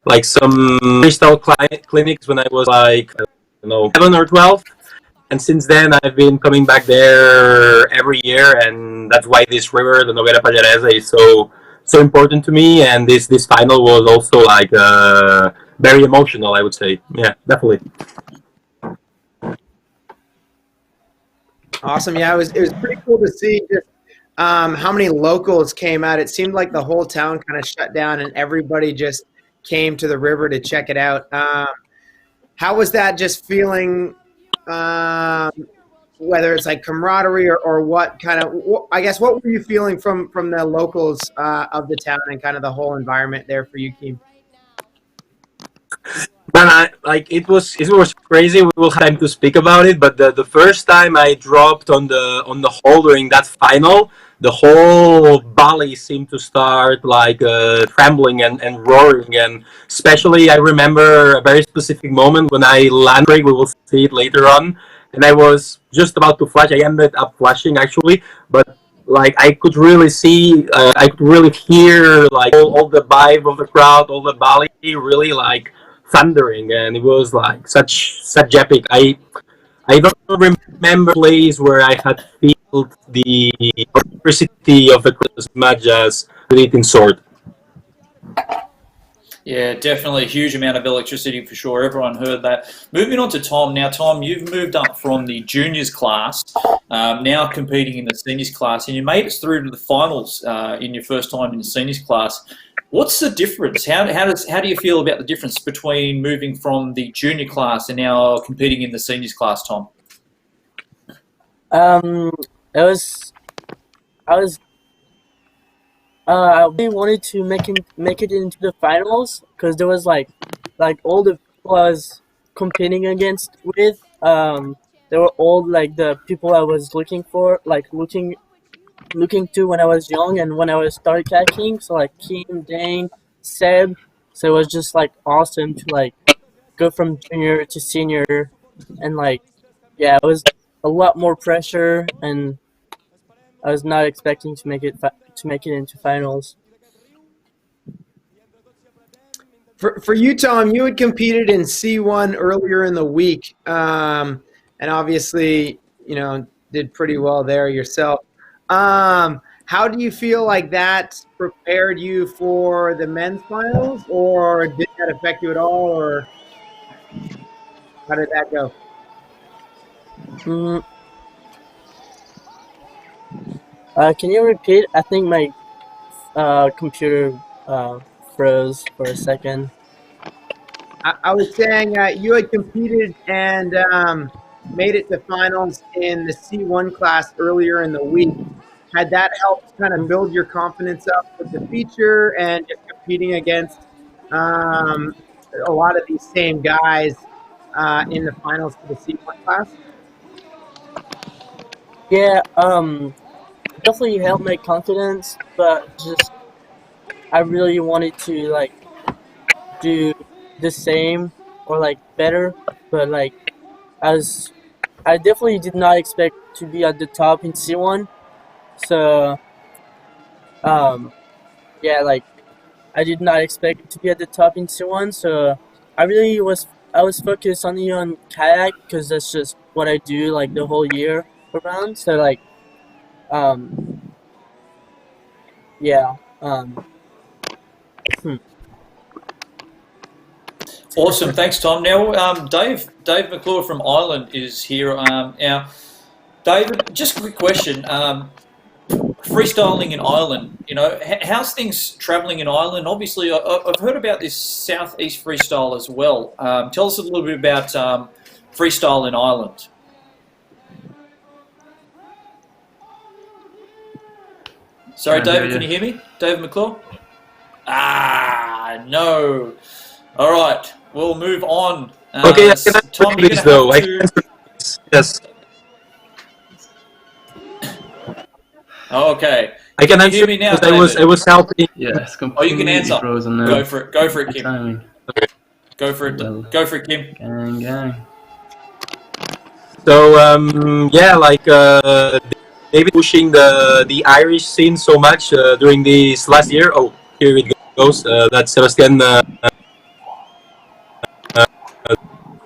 like some freestyle clinics when I was like, I don't know, 11 or 12. And since then, I've been coming back there every year, and that's why this river, the Noguera Pallaresa, is so important to me. And this final was also like very emotional, I would say. Yeah, definitely. Awesome. Yeah, it was pretty cool to see just how many locals came out. It seemed like the whole town kind of shut down and everybody just came to the river to check it out. How was that just feeling, whether it's like camaraderie or what kind of, I guess, what were you feeling from the locals of the town and kind of the whole environment there for you, Kim? Man, it was crazy. We will have time to speak about it. But the first time I dropped on the hole during that final, the whole valley seemed to start like trembling and roaring. And especially, I remember a very specific moment when I landed. We will see it later on. And I was just about to flash. I ended up flashing actually, but like I could really see, I could really hear like all the vibe of the crowd, all the valley really like thundering, and it was like such epic. I don't remember a place where I had felt the electricity of the crowd as much as we did in Sword. Yeah, definitely a huge amount of electricity for sure. Everyone heard that. Moving on to Tom. Now, Tom, you've moved up from the juniors class, now competing in the seniors class, and you made it through to the finals in your first time in the seniors class. What's the difference? How do you feel about the difference between moving from the junior class and now competing in the seniors class, Tom? I really wanted to make it into the finals because there was like all the people I was competing against with. They were all like the people I was looking for, like looking to when I was young and when I was start kayaking. So like Kim, Dane, Seb. So it was just like awesome to like go from junior to senior, and like yeah, it was a lot more pressure, and I was not expecting to make it into finals. For you, Tom, you had competed in C1 earlier in the week, and obviously, you know, did pretty well there yourself. How do you feel like that prepared you for the men's finals, or did that affect you at all, or how did that go? Can you repeat? I think my computer froze for a second. I was saying you had competed and made it to finals in the C1 class earlier in the week. Had that helped kind of build your confidence up with the feature and just competing against a lot of these same guys in the finals for the C1 class? Yeah, definitely helped my confidence, but just I really wanted to like do the same or like better, but like as I definitely did not expect to be at the top in C1. So um yeah, like I did not expect to be at the top in C1. So I was focused only on kayak because that's just what I do like the whole year around. So like um yeah hmm. Awesome, thanks, Tom. Now, Dave McClure from Ireland is here. Now, David, just a quick question. Freestyling in Ireland, how's things traveling in Ireland? Obviously, I've heard about this Southeast freestyle as well. Tell us a little bit about freestyle in Ireland. Sorry, David, can you hear me? David McClure? No. All right, we'll move on. Okay, I can Tom, answer this though. Yes. Okay. I can you answer hear me now, because I was helping. Yeah, it's completely you can answer. frozen now. Go for it, Kim. Timing. Okay. Go for it, Kim. Gang. So yeah, like David pushing the Irish scene so much during this last year. Oh, here it goes. That's Sebastien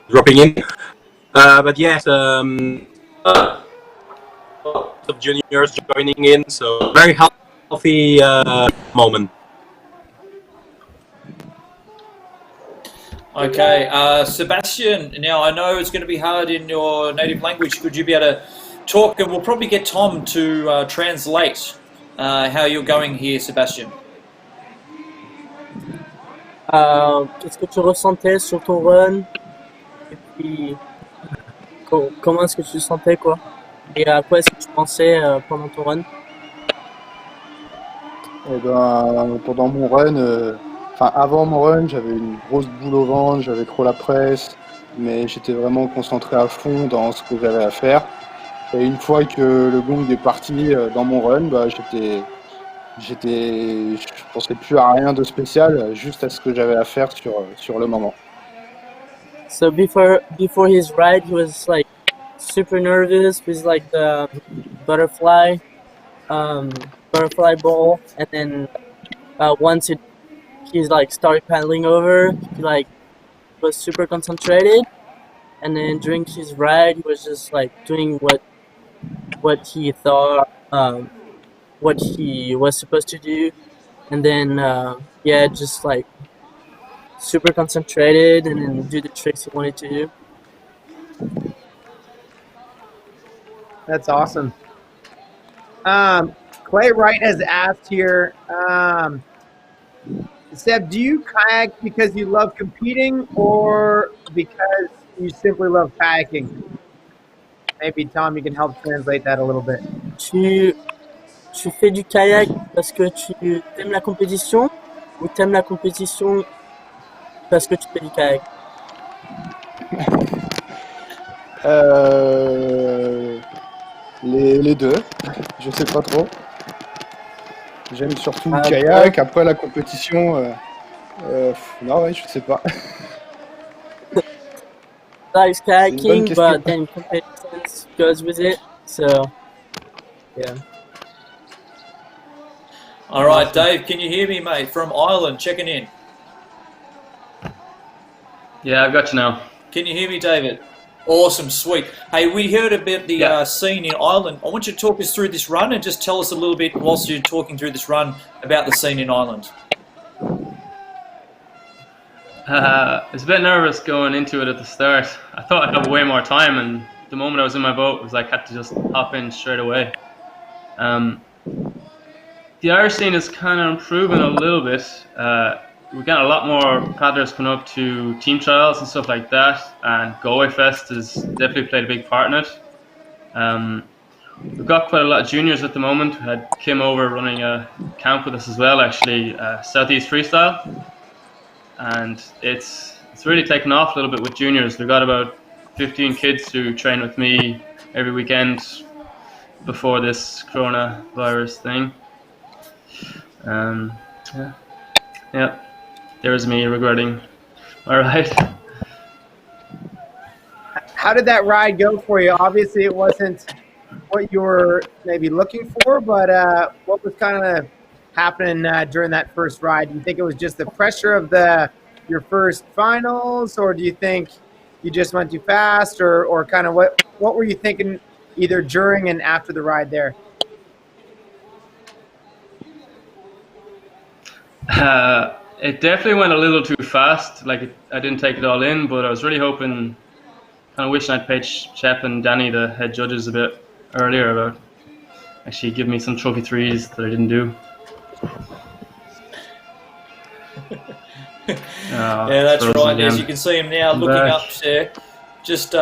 dropping in. But yes, of juniors joining in, so very healthy moment. Okay, Sebastien, now I know it's going to be hard in your native language. Could you be able to talk, and we'll probably get Tom to translate how you're going here, Sebastien. Qu'est-ce que tu ressentais sur ton run? Et puis, comment est-ce que tu te sentais, quoi? Et à quoi est-ce que tu pensais pendant ton run? Eh ben, pendant mon run, avant mon run, j'avais une grosse boule au ventre, j'avais trop la presse, mais j'étais vraiment concentré à fond dans ce que j'avais à faire. Et une fois que le gong est parti dans mon run, bah, je pensais plus à rien de spécial, juste à ce que j'avais à faire sur le moment. So before his ride, he was like super nervous with like the butterfly ball, and then once he's like started paddling over, he like was super concentrated, and then during his ride, he was just like doing what he thought what he was supposed to do, and then yeah, just like super concentrated and then do the tricks he wanted to do. That's awesome. Clay Wright has asked here, Seb, do you kayak because you love competing or because you simply love kayaking? Maybe, Tom, you can help translate that a little bit. Tu fais du kayak parce que tu aimes la compétition ou t'aimes la compétition parce que tu fais du kayak? Les deux, je sais pas trop. J'aime surtout le kayak, après la compétition, non, ouais, je sais pas. Likes kayaking, but then competition goes with it, so yeah. All right, Dave, can you hear me, mate? From Ireland, checking in. Yeah, I've got you now. Can you hear me, David? Awesome, sweet. Hey, we heard about the scene in Ireland. I want you to talk us through this run and just tell us a little bit whilst you're talking through this run about the scene in Ireland. I was a bit nervous going into it at the start. I thought I'd have way more time, and the moment I was in my boat, it was like I had to just hop in straight away. the Irish scene is kind of improving a little bit. We've got a lot more paddlers coming up to team trials and stuff like that, and Galway Fest has definitely played a big part in it. We've got quite a lot of juniors at the moment. We had Kim over running a camp with us as well, actually, Southeast Freestyle, and it's really taken off a little bit with juniors. We've got about 15 kids who train with me every weekend before this coronavirus thing. Yeah, there's me regretting my ride. How did that ride go for you? Obviously, it wasn't what you were maybe looking for, but what was kind of happening during that first ride? Do you think it was just the pressure of your first finals, or do you think you just went too fast, or kind of what were you thinking either during and after the ride there? It definitely went a little too fast. Like, I didn't take it all in, but I was really hoping, kind of wishing I'd paid Shep and Danny, the head judges, a bit earlier about actually giving me some trophy threes that I didn't do. Yeah, that's right. Again. As you can see him now looking up there, just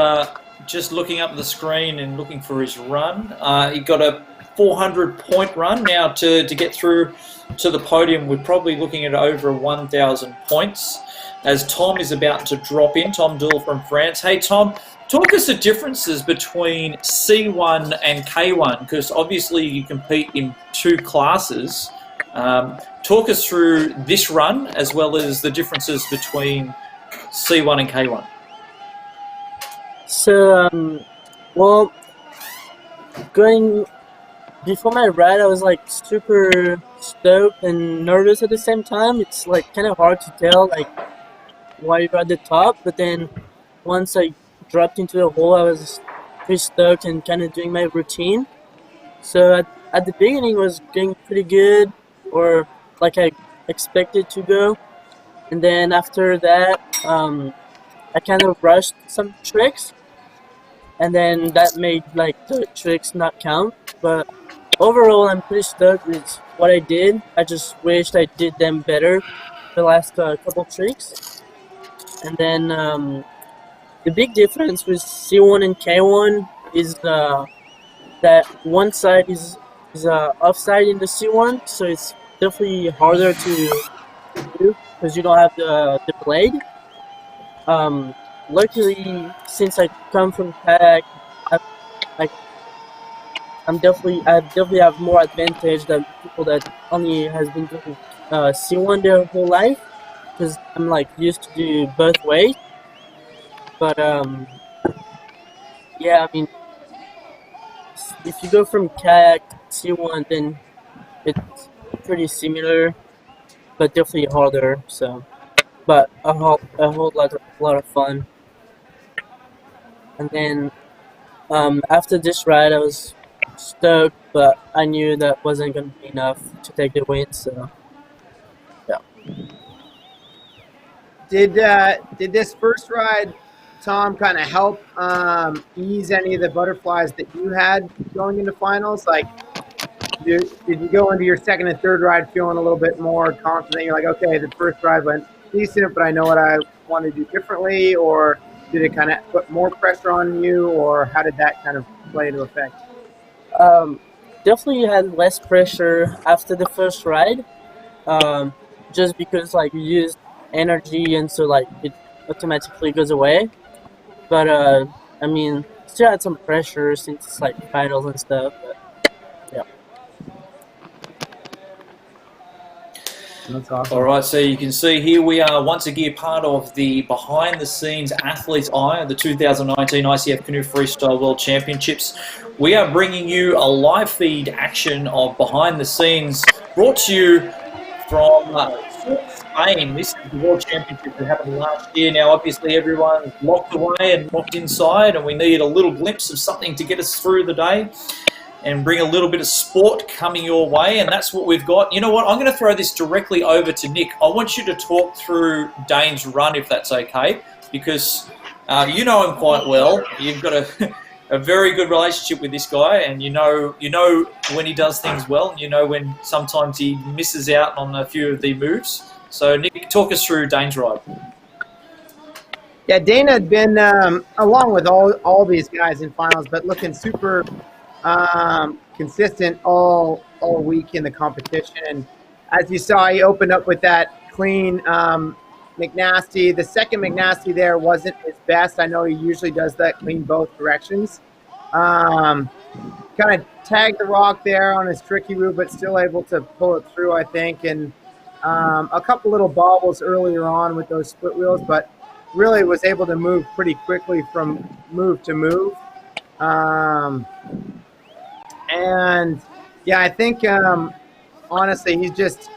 looking up at the screen and looking for his run. He got a 400-point run. Now to get through to the podium, we're probably looking at over 1,000 points. As Tom is about to drop in, Tom Dolle from France. Hey Tom, talk us the differences between C1 and K1, because obviously you compete in two classes. Talk us through this run as well as the differences between C1 and K1. So, well, before my ride, I was like super stoked and nervous at the same time. It's like kind of hard to tell like why you're at the top, but then once I dropped into the hole, I was pretty stoked and kind of doing my routine. So at the beginning, it was going pretty good, or like I expected to go, and then after that, I kind of rushed some tricks, and then that made like the tricks not count. But overall, I'm pretty stoked with what I did. I just wished I did them better the last couple tricks. And then the big difference with C1 and K1 is that one side is offside in the C1, so it's definitely harder to do because you don't have the blade. Luckily, since I come from kayak, I definitely have more advantage than people that only has been doing C1 their whole life, because I'm like used to do both ways. But yeah, I mean, if you go from kayak to C1, then it's pretty similar, but definitely harder. So, but a whole lot of fun. And then after this ride, I was stoked, but I knew that wasn't going to be enough to take the win. So, yeah. Did this first ride, Tom, kind of help ease any of the butterflies that you had going into finals? Like, did you go into your second and third ride feeling a little bit more confident? You're like, okay, the first ride went decent, but I know what I want to do differently, or did it kind of put more pressure on you, or how did that kind of play into effect? Definitely had less pressure after the first ride, just because like you used energy, and so like it automatically goes away. But I mean, still had some pressure since it's like finals and stuff. But yeah. That's awesome. All right, so you can see here we are once again part of the behind-the-scenes Athlete's Eye of the 2019 ICF Canoe Freestyle World Championships. We are bringing you a live feed action of behind the scenes brought to you from Spain. This is the World Championship that happened last year. Now, obviously, everyone's locked away and locked inside, and we need a little glimpse of something to get us through the day and bring a little bit of sport coming your way, and that's what we've got. You know what? I'm going to throw this directly over to Nick. I want you to talk through Dane's run, if that's okay, because you know him quite well. You've got a very good relationship with this guy, and you know when he does things well, and you know when sometimes he misses out on a few of the moves. So Nick, talk us through Dane's ride. Yeah, Dane had been along with all these guys in finals, but looking super consistent all week in the competition. And as you saw, he opened up with that clean McNasty. The second McNasty there wasn't his best. I know he usually does that clean both directions. Kind of tagged the rock there on his tricky route, but still able to pull it through, I think. And a couple little bobbles earlier on with those split wheels, but really was able to move pretty quickly from move to move. And yeah, I think honestly, he's just,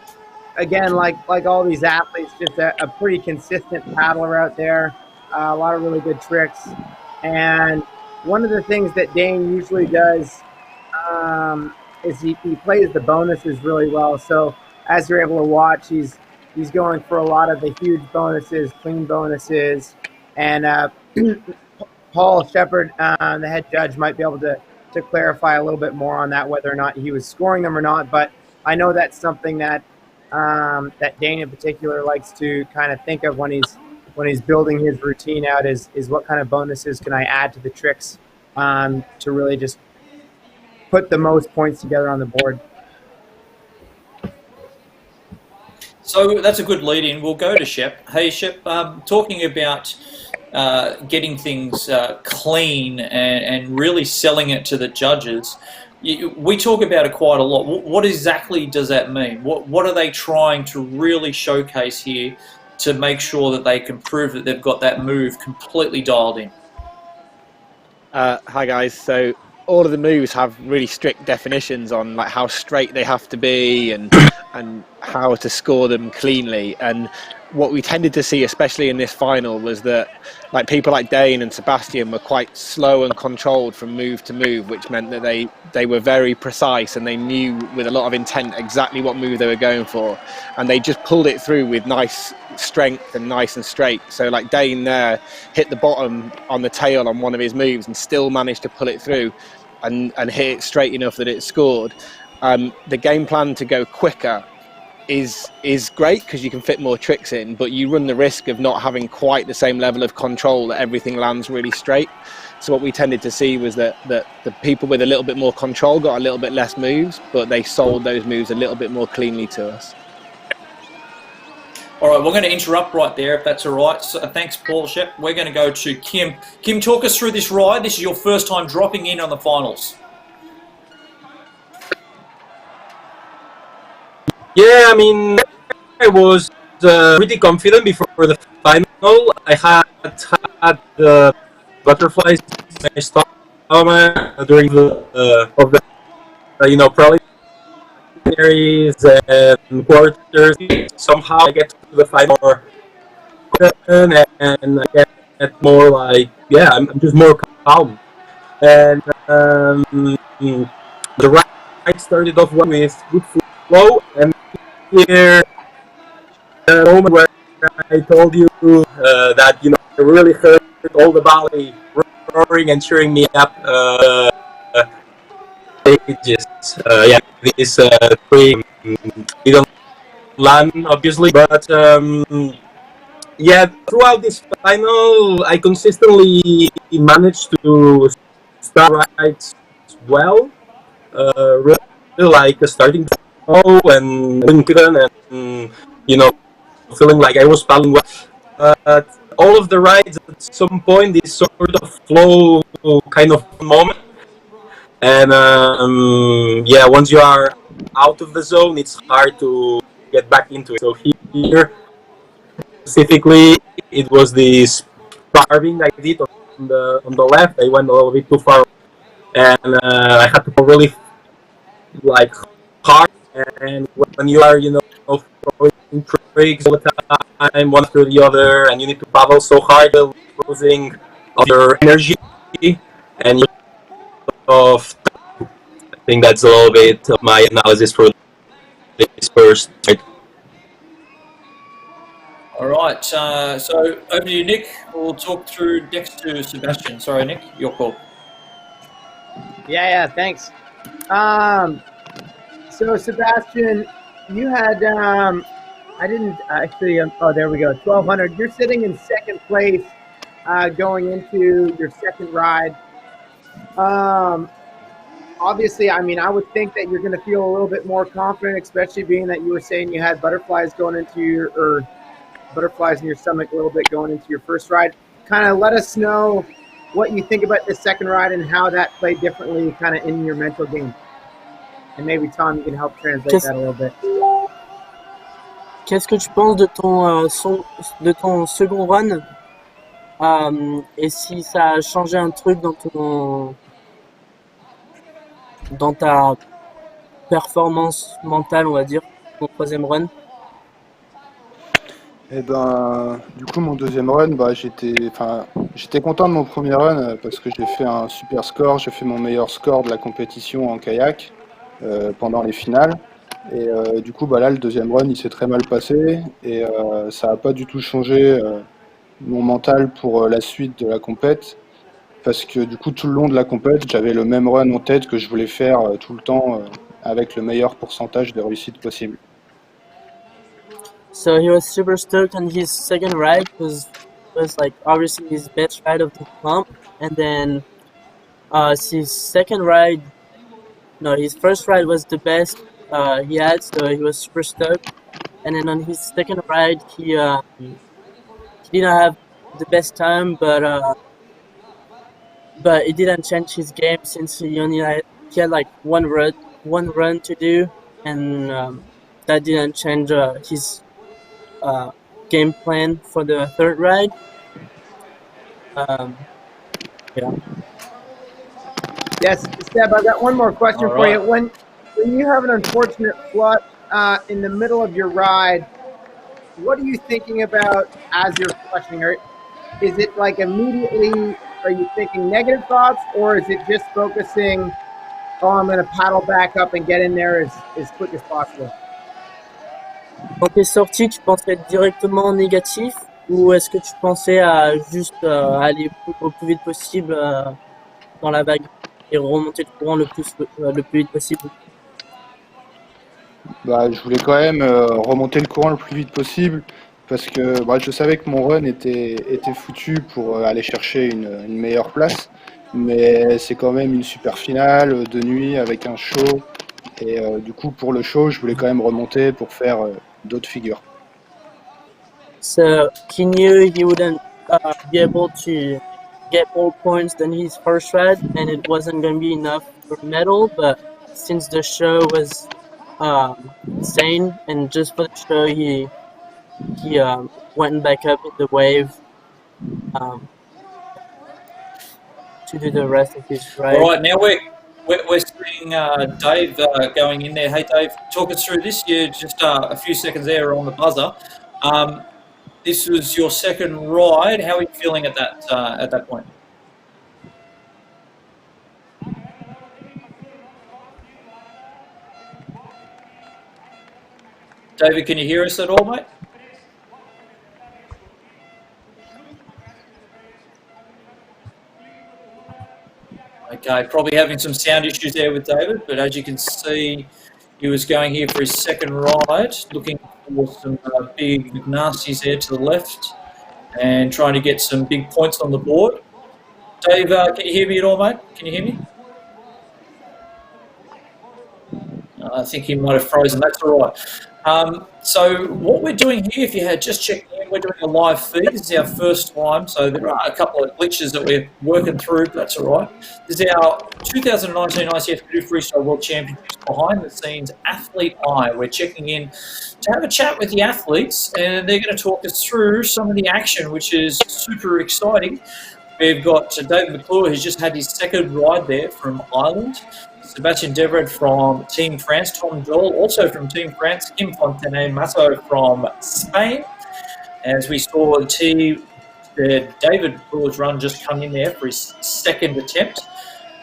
again, like all these athletes, just a pretty consistent paddler out there. A lot of really good tricks. And one of the things that Dane usually does is he plays the bonuses really well. So as you're able to watch, he's going for a lot of the huge bonuses, clean bonuses. And Paul Shepard, the head judge, might be able to clarify a little bit more on that, whether or not he was scoring them or not. But I know that's something that that Dane in particular likes to kind of think of when he's building his routine out is what kind of bonuses can I add to the tricks to really just put the most points together on the board. So that's a good lead in. We'll go to Shep. Hey Shep, talking about getting things clean and really selling it to the judges. We talk about it quite a lot. What exactly does that mean? What are they trying to really showcase here to make sure that they can prove that they've got that move completely dialed in? Hi guys. So all of the moves have really strict definitions on like how straight they have to be and how to score them cleanly. And what we tended to see, especially in this final, was that like people like Dane and Sebastien were quite slow and controlled from move to move, which meant that they were very precise and they knew with a lot of intent exactly what move they were going for, and they just pulled it through with nice strength and nice and straight. So like Dane there hit the bottom on the tail on one of his moves and still managed to pull it through and hit it straight enough that it scored. The game plan to go quicker is great because you can fit more tricks in, but you run the risk of not having quite the same level of control that everything lands really straight. So what we tended to see was that the people with a little bit more control got a little bit less moves, but they sold those moves a little bit more cleanly to us. All right, we're going to interrupt right there, if that's all right. So, thanks, Paul Shep. We're going to go to Kim. Kim, talk us through this ride. This is your first time dropping in on the finals. Yeah, I mean, I was pretty confident before the final. I had the butterflies in my stomach during the preliminaries and quarters. Somehow I get to the final and I get more like, yeah, I'm just more calm. And the ride started off with good flow, and here the moment where I told you that I really heard all the valley roaring and cheering me up. This three didn't land obviously, but throughout this final I consistently managed to start rides well. Really like starting to go and feeling like I was paddling well. All of the rides at some point, this sort of flow kind of moment, and once you are out of the zone, it's hard to get back into it. So here, specifically, it was this carving I did on the left. I went a little bit too far, and I had to go really like hard. And when you are, throwing tricks all the time, one after the other, and you need to paddle so hard, you're losing your energy, and you I think that's a little bit of my analysis for this first. All right, so over to you, Nick. We'll talk through next to Sebastien. Sorry, Nick, your call. Yeah, thanks. So Sebastien, you had I didn't actually. Oh, there we go. 1200. You're sitting in second place, going into your second ride. Obviously, I mean, I would think that you're going to feel a little bit more confident, especially being that you were saying you had butterflies going into your butterflies in your stomach a little bit going into your first ride. Kind of let us know what you think about the second ride and how that played differently, kind of in your mental game. And maybe Tom, you can help translate that a little bit. Qu'est-ce que tu penses de ton second run et si ça a changé un truc dans ta performance mentale, on va dire, ton troisième run? Et ben, du coup, mon deuxième run, bah, j'étais content de mon premier run parce que j'ai fait un super score. J'ai fait mon meilleur score de la compétition en kayak pendant les finales. Et du coup, bah, là, le deuxième run, il s'est très mal passé et ça n'a pas du tout changé mon mental pour la suite de la compète. Parce que du coup, tout le long de la compète, j'avais le même run en tête que je voulais faire tout le temps avec le meilleur pourcentage de réussite possible. So he was super stoked on his second ride because it was like obviously his best ride of the comp, and then his second ride, no, his first ride was the best he had, so he was super stoked. And then on his second ride, he didn't have the best time, but it didn't change his game since he had like one run to do, and that didn't change his game plan for the third ride. Yeah. Yes, Seb, I got one more question All for right. you. When you have an unfortunate flush in the middle of your ride, what are you thinking about as you're flushing? Or is it like immediately, are you thinking negative thoughts, or is it just focusing, oh, I'm going to paddle back up and get in there as quick as possible? Quand t'es sorti, tu pensais être directement négatif ou est-ce que tu pensais à juste aller au plus vite possible dans la vague et remonter le courant le plus vite possible? Bah, je voulais quand même remonter le courant le plus vite possible parce que bah, je savais que mon run était foutu pour aller chercher une meilleure place. Mais c'est quand même une super finale de nuit avec un show. Et du coup, pour le show, je voulais quand même remonter pour faire d'autres figures. So he knew he wouldn't be able to get more points than his first ride, and it wasn't going to be enough for medal. But since the show was insane, and just for the show, he went back up in the wave to do the rest of his ride. All right, now we're seeing Dave going in there. Hey, Dave, talk us through this. You just a few seconds there on the buzzer. This was your second ride. How are you feeling at that point? David, can you hear us at all, mate? Okay, probably having some sound issues there with David, but as you can see, he was going here for his second ride, looking for some big nasties there to the left and trying to get some big points on the board. Dave, can you hear me at all, mate? Can you hear me? I think he might have frozen. That's all right. So what we're doing here, if you had just checked in, we're doing a live feed. This is our first time, so there are a couple of glitches that we're working through, but that's all right. This is our 2019 ICF Future of Freestyle World Championships behind the scenes Athlete Eye. We're checking in to have a chat with the athletes, and they're going to talk us through some of the action, which is super exciting. We've got David McClure, who's just had his second ride there from Ireland. Sebastien Devred from Team France, Tom Dolle also from Team France, Kim Fontane, Maso from Spain. As we saw David McClure's run just come in there for his second attempt.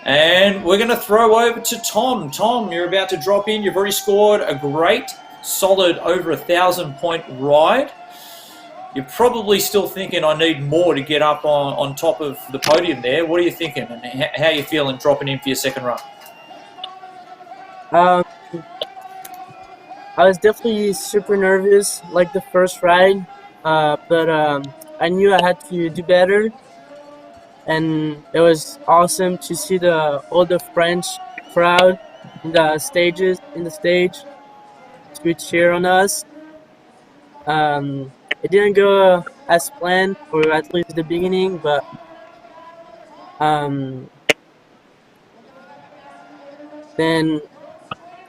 And we're going to throw over to Tom. Tom, you're about to drop in. You've already scored a great, solid, over 1,000-point ride. you're probably still thinking, I need more to get up on top of the podium there. What are you thinking, and how are you feeling dropping in for your second run? Um, I was definitely super nervous, like the first ride, but I knew I had to do better, and it was awesome to see all the French crowd in the stage to cheer on us. It didn't go as planned, or at least the beginning, but then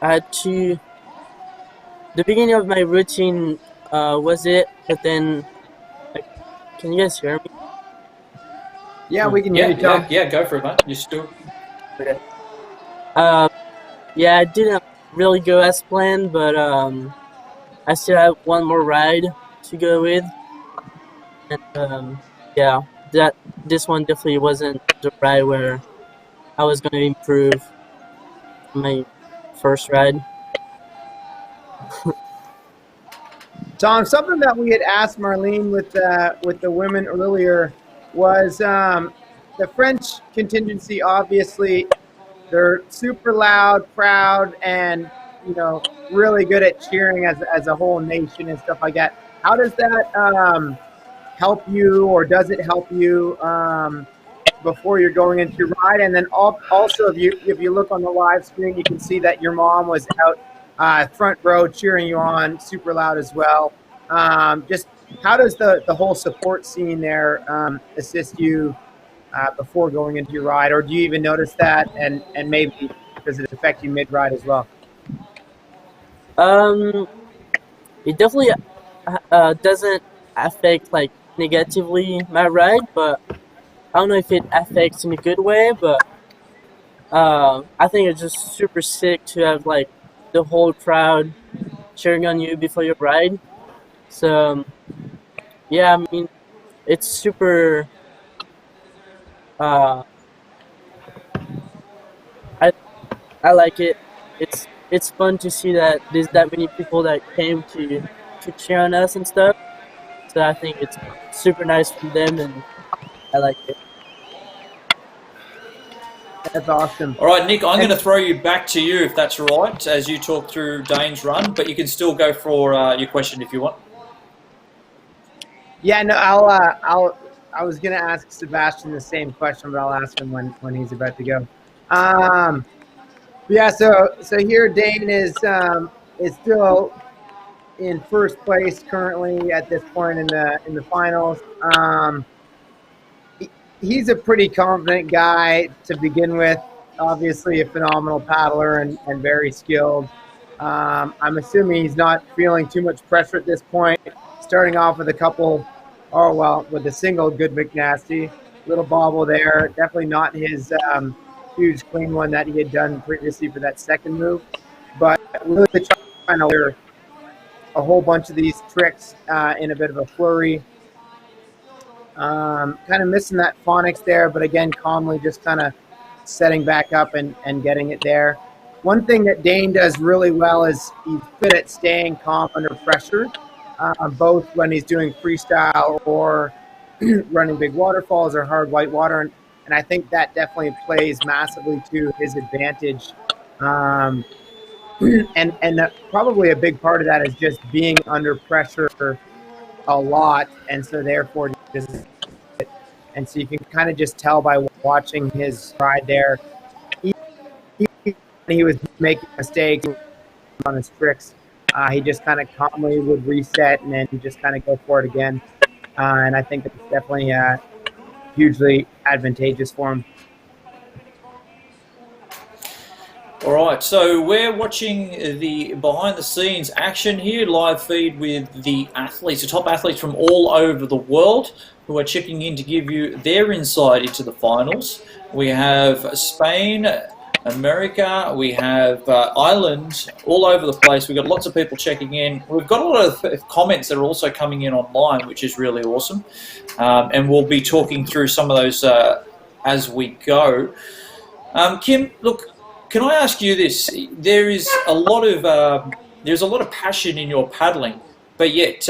I had to. The beginning of my routine was it, but then, like, can you guys hear me? Yeah, we can hear you, Tom. Yeah, go for it, mate. You're still. Okay. Yeah, I didn't really go as planned, but I still have one more ride to go with, and yeah, this one definitely wasn't the ride where I was gonna improve my first ride. Tom, something that we had asked Marlene with the women earlier was the French contingency. Obviously, they're super loud, proud, and really good at cheering as a whole nation and stuff like that. How does that help you, or does it help you before you're going into your ride? And then also, if you look on the live screen, you can see that your mom was out front row cheering you on super loud as well. Just how does the whole support scene there assist you before going into your ride, or do you even notice that, and maybe does it affect you mid-ride as well? It definitely doesn't affect like negatively my ride, but I don't know if it affects in a good way, but I think it's just super sick to have like the whole crowd cheering on you before your ride. So yeah, I mean, it's super. I like it. It's fun to see that there's that many people that came to cheer on us and stuff. So I think it's super nice from them, and I like it. That's awesome. All right, Nick, I'm going to throw you back to you if that's all right, as you talk through Dane's run, but you can still go for your question if you want. Yeah, no, I was gonna ask Sebastien the same question, but I'll ask him when he's about to go. Yeah, so here Dane is still in first place currently at this point in the finals. He's a pretty confident guy to begin with. Obviously, a phenomenal paddler and very skilled. I'm assuming he's not feeling too much pressure at this point. Starting off with with a single good McNasty, little bobble there. Definitely not his huge clean one that he had done previously for that second move, but really trying to learn a whole bunch of these tricks in a bit of a flurry. Kind of missing that phonics there, but again, calmly just kind of setting back up and getting it there. One thing that Dane does really well is he's good at staying calm under pressure, both when he's doing freestyle or running big waterfalls or hard white water. And I think that definitely plays massively to his advantage. And probably a big part of that is just being under pressure a lot. And so therefore, and so you can kind of just tell by watching his ride there. He was making mistakes on his tricks. He just kind of calmly would reset and then just kind of go for it again. And I think that's definitely hugely advantageous for him. All right, so we're watching the behind-the-scenes action here, live feed with the athletes, the top athletes from all over the world who are checking in to give you their insight into the finals. We have Spain, America, we have Ireland, all over the place. We've got lots of people checking in. We've got a lot of comments that are also coming in online, which is really awesome. And we'll be talking through some of those as we go. Kim, look, can I ask you this? There's a lot of passion in your paddling. but yet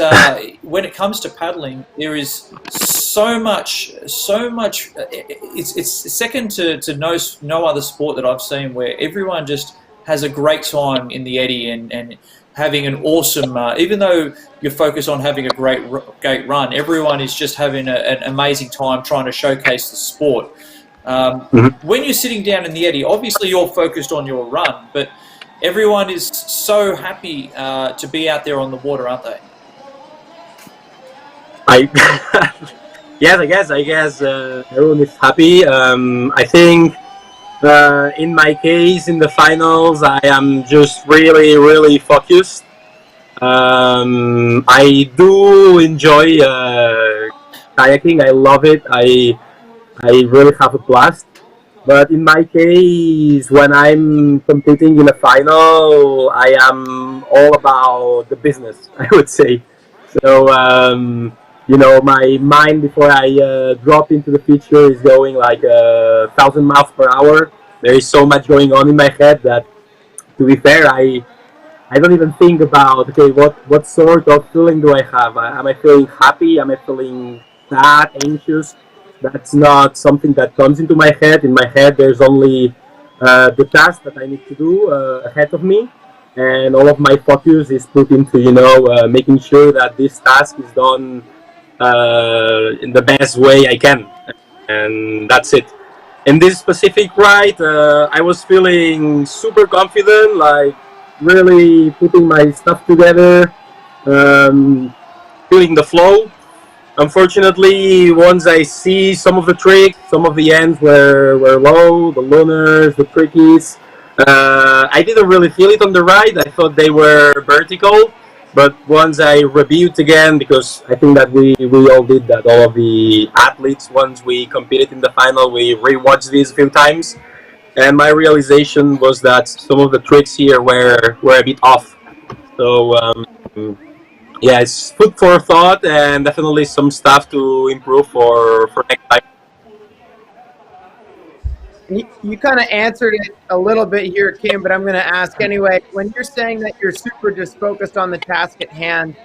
when it comes to paddling, there is so much. It's second to no other sport that I've seen where everyone just has a great time in the eddy and having an awesome. Even though you're focused on having a great run, everyone is just having an amazing time trying to showcase the sport. When you're sitting down in the eddy, obviously you're focused on your run, but everyone is so happy to be out there on the water, aren't they? Yes, I guess everyone is happy. I think in my case, in the finals, I am just really focused. I do enjoy kayaking. I love it. I really have a blast. But in my case, when I'm competing in a final, I am all about the business, I would say. So, my mind before I drop into the feature is going like 1,000 miles per hour. There is so much going on in my head that, to be fair, I don't even think about, okay, what sort of feeling do I have? Am I feeling happy? Am I feeling sad, anxious? That's not something that comes into my head. In my head, there's only the task that I need to do ahead of me, and all of my focus is put into making sure that this task is done in the best way I can, and that's it. In this specific ride, I was feeling super confident, like really putting my stuff together, feeling the flow. Unfortunately, once I see some of the tricks, some of the ends were low, the lunars, the trickies. I didn't really feel it on the ride. I thought they were vertical, but once I reviewed again, because I think that we all did that, all of the athletes, once we competed in the final, we rewatched these a few times, and my realization was that some of the tricks here were a bit off. So yeah, it's food for thought and definitely some stuff to improve for next time. You kind of answered it a little bit here, Kim, but I'm going to ask anyway. When you're saying that you're super just focused on the task at hand,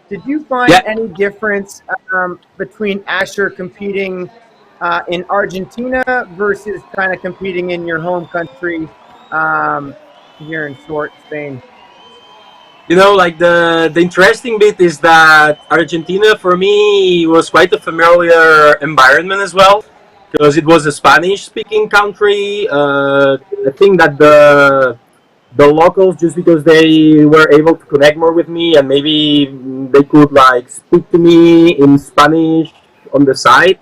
did you find any difference between Asher competing in Argentina versus kind of competing in your home country here in Spain? Like the interesting bit is that Argentina for me was quite a familiar environment as well, because it was a Spanish-speaking country. I think that the locals, just because they were able to connect more with me and maybe they could like speak to me in Spanish on the side,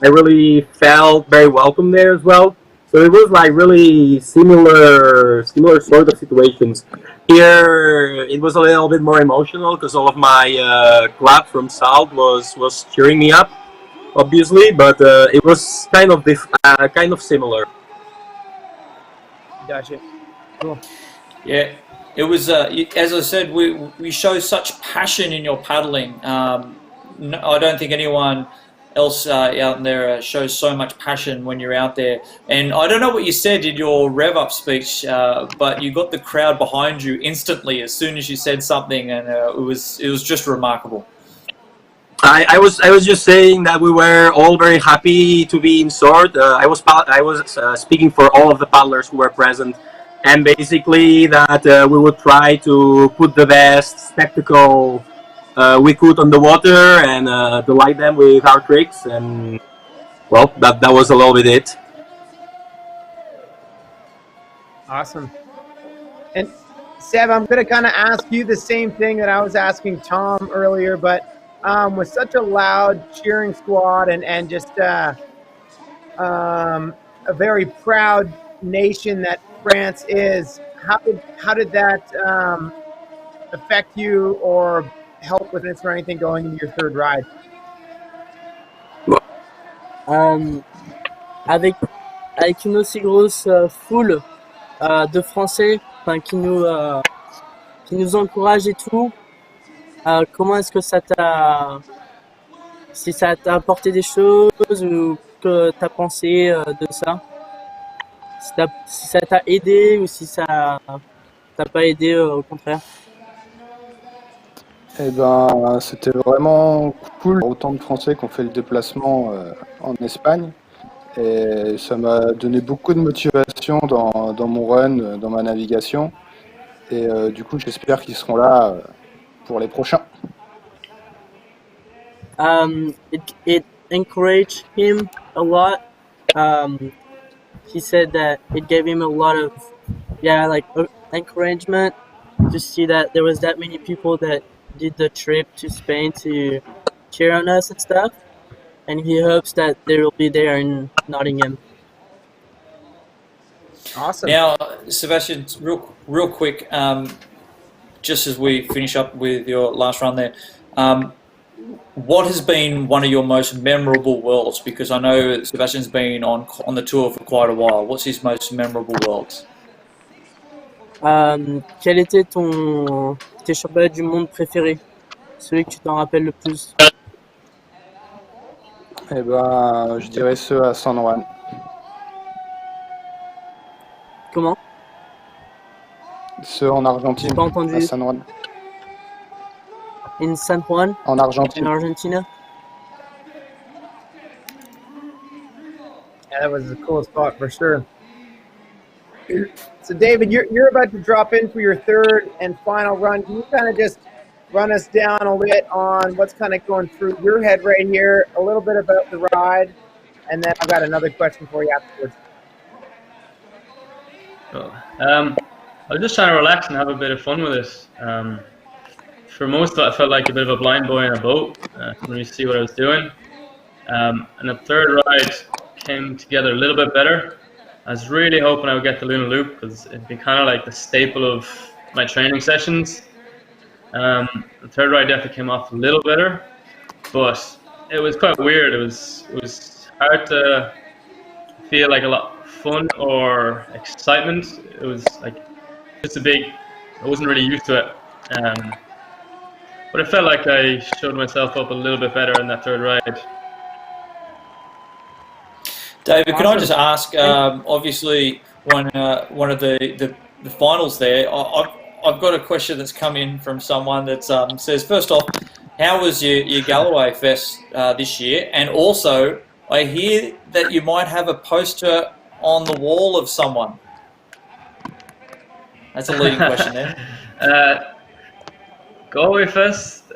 I really felt very welcome there as well. So it was like really similar sort of situations. Here it was a little bit more emotional because all of my club from South was cheering me up, obviously, but it was kind of similar. Gotcha. Cool. Yeah, it was. As I said, we show such passion in your paddling. I don't think anyone else out there shows so much passion when you're out there. And I don't know what you said in your rev up speech, but you got the crowd behind you instantly as soon as you said something, and it was just remarkable. I was just saying that we were all very happy to be in Sword. I was speaking for all of the paddlers who were present, and basically that we would try to put the best spectacle we could on the water and delight them with our tricks, and well, that was a little bit it. Awesome. And Seb, I'm going to kind of ask you the same thing that I was asking Tom earlier, but with such a loud cheering squad and just a very proud nation that France is, how did that affect you or help with this or anything going into your third ride? Avec une aussi grosse foule de Français qui nous encouragent et tout, comment est-ce que ça t'a apporté des choses ou que t'as pensé de ça? Si ça t'a aidé ou si ça t'a pas aidé au contraire? Eh ben, c'était vraiment cool. Autant de Français qui ont fait le déplacement en Espagne. Et ça m'a donné beaucoup de motivation dans mon run, dans ma navigation. Et du coup, j'espère qu'ils seront là pour les prochains. It encouraged him a lot. He said that it gave him a lot of encouragement to see that there was that many people that did the trip to Spain to cheer on us and stuff. And he hopes that they will be there in Nottingham. Awesome. Now, Sebastien, real quick, just as we finish up with your last run there, what has been one of your most memorable worlds? Because I know Sebastian's been on the tour for quite a while. What's his most memorable worlds? Quel était tes championnats du monde préférés? Celui que tu t'en rappelles le plus? Eh ben, je dirais ceux à San Juan. Comment? Ceux en Argentine. J'ai pas entendu. À San Juan. In San Juan? En Argentine. In Argentina? Yeah, that was a cool spot for sure. So, David, you're about to drop in for your third and final run. Can you kind of just run us down a bit on what's kind of going through your head right here, a little bit about the ride, and then I've got another question for you afterwards. Cool. I was just trying to relax and have a bit of fun with it. For most of it, I felt like a bit of a blind boy in a boat. Couldn't really see what I was doing. And the third ride came together a little bit better. I was really hoping I would get the Luna Loop because it'd be kind of like the staple of my training sessions. The third ride definitely came off a little better, but it was quite weird. It was hard to feel like a lot of fun or excitement. It was like just I wasn't really used to it. But it felt like I showed myself up a little bit better in that third ride. David, can I just ask? Obviously, one of the finals there. I've got a question that's come in from someone that says, first off, how was your Galloway Fest this year? And also, I hear that you might have a poster on the wall of someone. That's a leading question there. Galway Fest,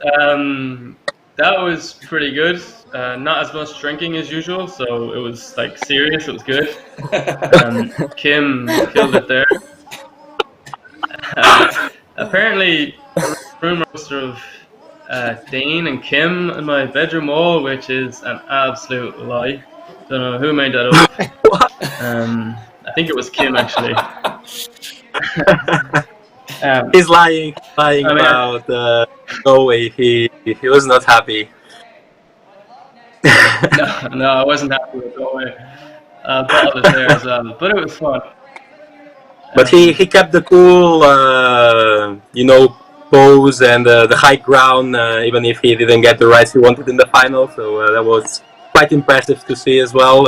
that was pretty good. Not as much drinking as usual, so it was like serious. It was good. Kim killed it there. Apparently, rumors of Dane and Kim in my bedroom wall, which is an absolute lie. Don't know who made that up. I think it was Kim actually. He's lying about Dolle. He was not happy. No, I wasn't happy with Dolle. Bottled it there as well, but it was fun. But he kept the cool, pose and the high ground, even if he didn't get the rides he wanted in the final. So that was quite impressive to see as well.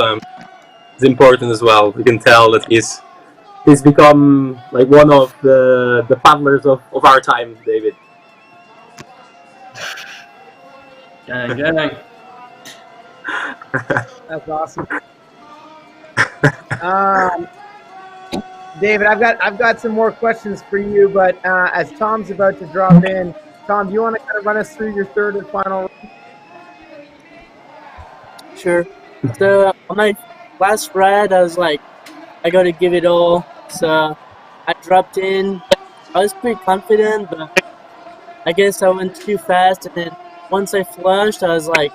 It's important as well. You can tell that he's become like one of the paddlers of our time, David. Gang. That's awesome. David, I've got some more questions for you, but as Tom's about to drop in, Tom, do you want to kind of run us through your third and final run? Sure. So on my last ride, I was like, I got to give it all. So I dropped in. I was pretty confident, but I guess I went too fast. And then once I flushed, I was like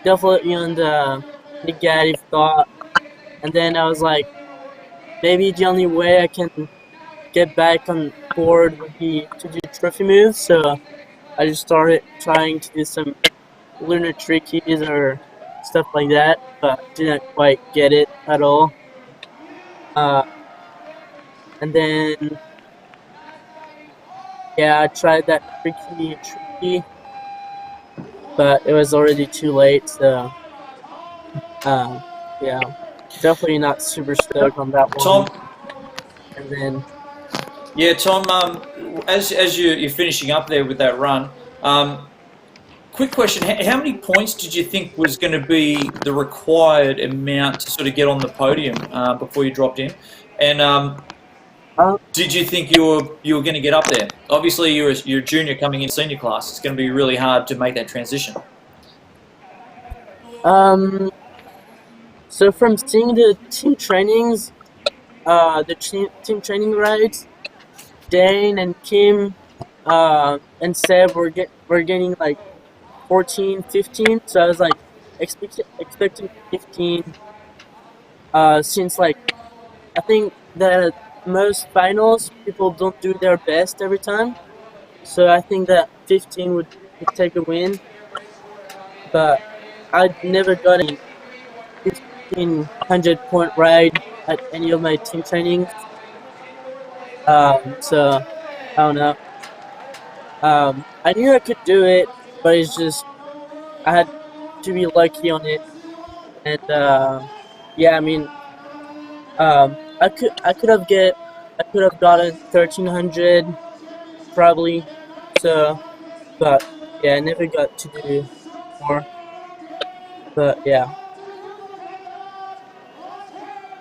definitely on the negative thought. And then I was like, maybe the only way I can get back on board would be to do trophy moves. So I just started trying to do some lunar trickies or stuff like that, but didn't quite get it at all. And then, I tried that tricky, but it was already too late. So, definitely not super stoked on that one. Tom. And then, Tom, as you're finishing up there with that run, Quick question, how many points did you think was going to be the required amount to sort of get on the podium before you dropped in? And did you think you were going to get up there? Obviously, you're a junior coming in senior class. It's going to be really hard to make that transition. So from seeing the team trainings, the team training rides, Dane and Kim and Seb were getting like 14, 15. So I was like expecting 15. Since like I think that most finals people don't do their best every time. So I think that 15 would take a win. But I never got a 1,500-point ride at any of my team trainings. So I don't know. I knew I could do it, but it's just I had to be lucky on it. And yeah, I mean, I could have gotten 1,300 probably. So, but yeah, I never got to do more. But yeah,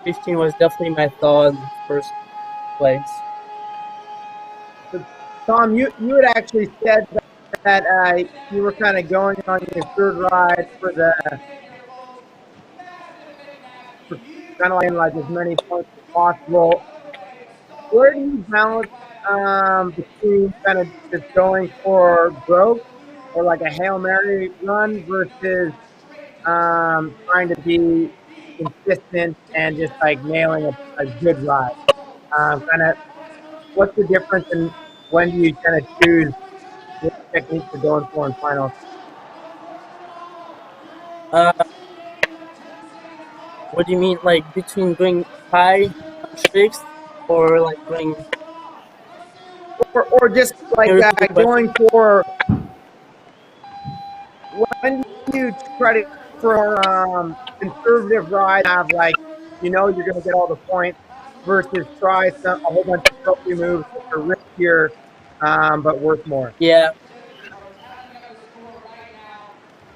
15 was definitely my thought in first place. Tom, you had actually said that you were kind of going on your third ride for kind of like as many points as possible. Where do you balance between kind of just going for broke or like a Hail Mary run versus trying to be consistent and just like nailing a good ride? Kind of, what's the difference and when do you kind of choose what technique to go for in finals? What do you mean, like between going high on tricks or like going, or just like going for? When do you try to for conservative ride have like you're going to get all the points versus try a whole bunch of trophy moves that are riskier but worth more? Yeah,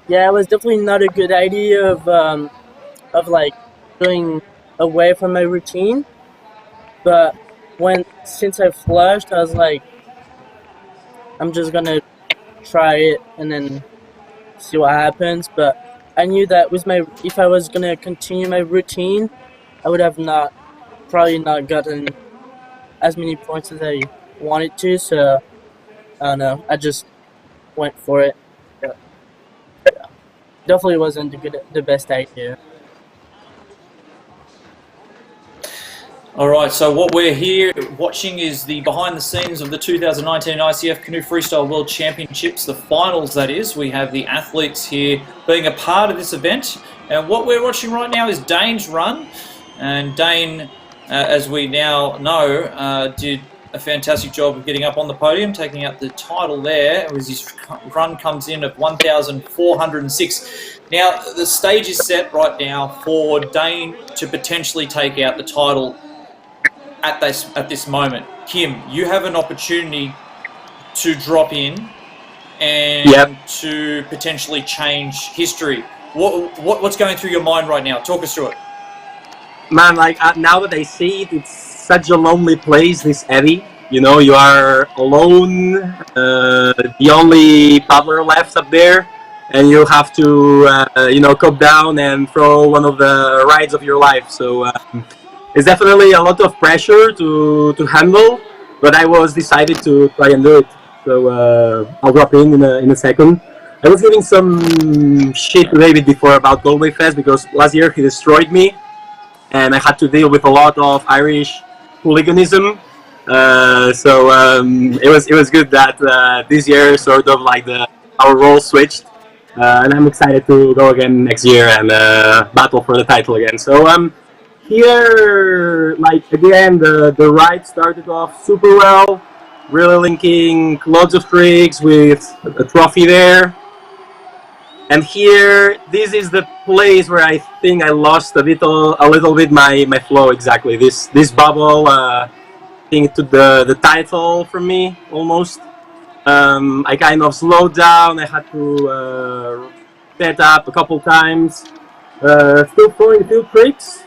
it was definitely not a good idea of like going away from my routine. But since I flushed, I was like, I'm just gonna try it and then see what happens. But I knew that if I was gonna continue my routine, I would have probably not gotten as many points as I wanted to. So I don't know. I just went for it. But, yeah, definitely wasn't the best idea. All right, so what we're here watching is the behind the scenes of the 2019 ICF Canoe Freestyle World Championships, the finals that is. We have the athletes here being a part of this event. And what we're watching right now is Dane's run. And Dane, as we now know, did a fantastic job of getting up on the podium, taking out the title there. It was his run comes in at 1,406. Now, the stage is set right now for Dane to potentially take out the title at this moment. Kim, you have an opportunity to drop in and to potentially change history. What's going through your mind right now? Talk us through it. Man, like now that I see it, it's such a lonely place, this Eddie. You know, you are alone, the only paddler left up there, and you have to, come down and throw one of the rides of your life. So it's definitely a lot of pressure to handle, but I was decided to try and do it. So I'll drop in a second. I was getting some shit to David before about Dolle Fest because last year he destroyed me, and I had to deal with a lot of Irish hooliganism. So it was good that this year sort of like our roles switched, and I'm excited to go again next year and battle for the title again. So here, like again, the ride started off super well, really linking lots of tricks with a trophy there. And here, this is the place where I think I lost a little bit my flow. Exactly, this bubble. I think it took the title from me almost. I kind of slowed down. I had to set up a couple times. Still throwing a few tricks,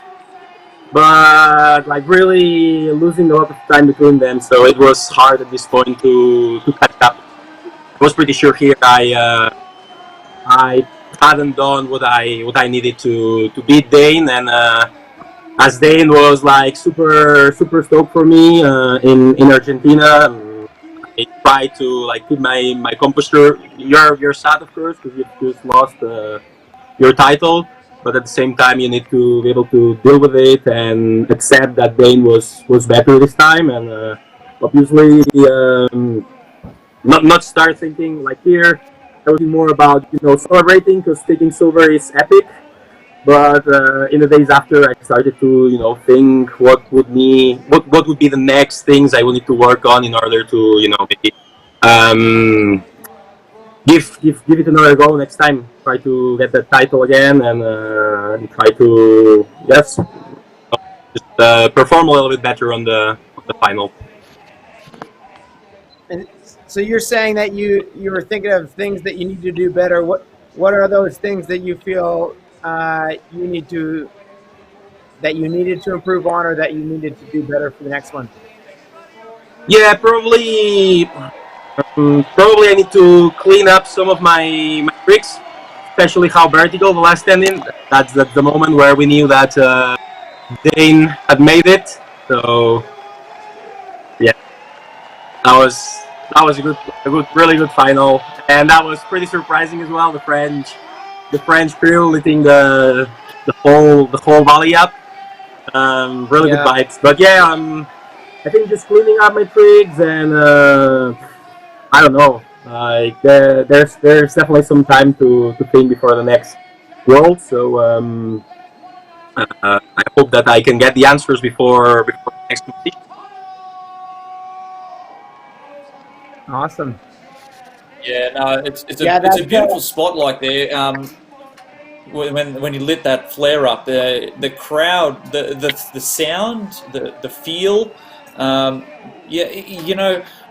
but like really losing a lot of time between them. So it was hard at this point to catch up. I was pretty sure here I hadn't done what I needed to beat Dane, and as Dane was like super stoked for me in Argentina. I tried to like keep my composure. You're sad, of course, because you've just lost your title, but at the same time you need to be able to deal with it and accept that Dane was better this time, and obviously not start thinking like here. I was more about celebrating because taking silver is epic. But in the days after, I started to think what would be the next things I would need to work on in order to maybe give it another go next time. Try to get that title again and try to just perform a little bit better on the final. And so you're saying that you were thinking of things that you need to do better. What are those things that you feel needed to improve on, or that you needed to do better for the next one? Yeah, probably I need to clean up some of my tricks, especially how vertical the last standing. That's the moment where we knew that Dane had made it. So yeah, that was a really good final, and that was pretty surprising as well. The French crew leading the whole volley up. Really good vibes. But yeah, I think just cleaning up my tricks and I don't know. Like there's definitely some time to think before the next world. So I hope that I can get the answers before the next competition. Awesome. Yeah, no, it's a beautiful spot like there. When you lit that flare up, the crowd, the sound, the feel.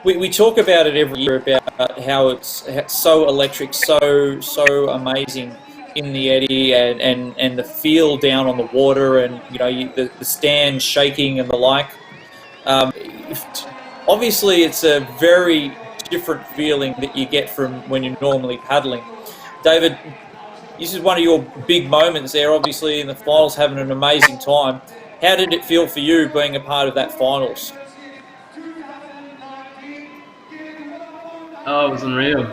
We talk about it every year about how it's so electric, so amazing in the eddy, and the feel down on the water, and the stand shaking and the like. Obviously, it's a very different feeling that you get from when you're normally paddling. David, this is one of your big moments there, obviously, in the finals, having an amazing time. How did it feel for you being a part of that finals? Oh, it was unreal.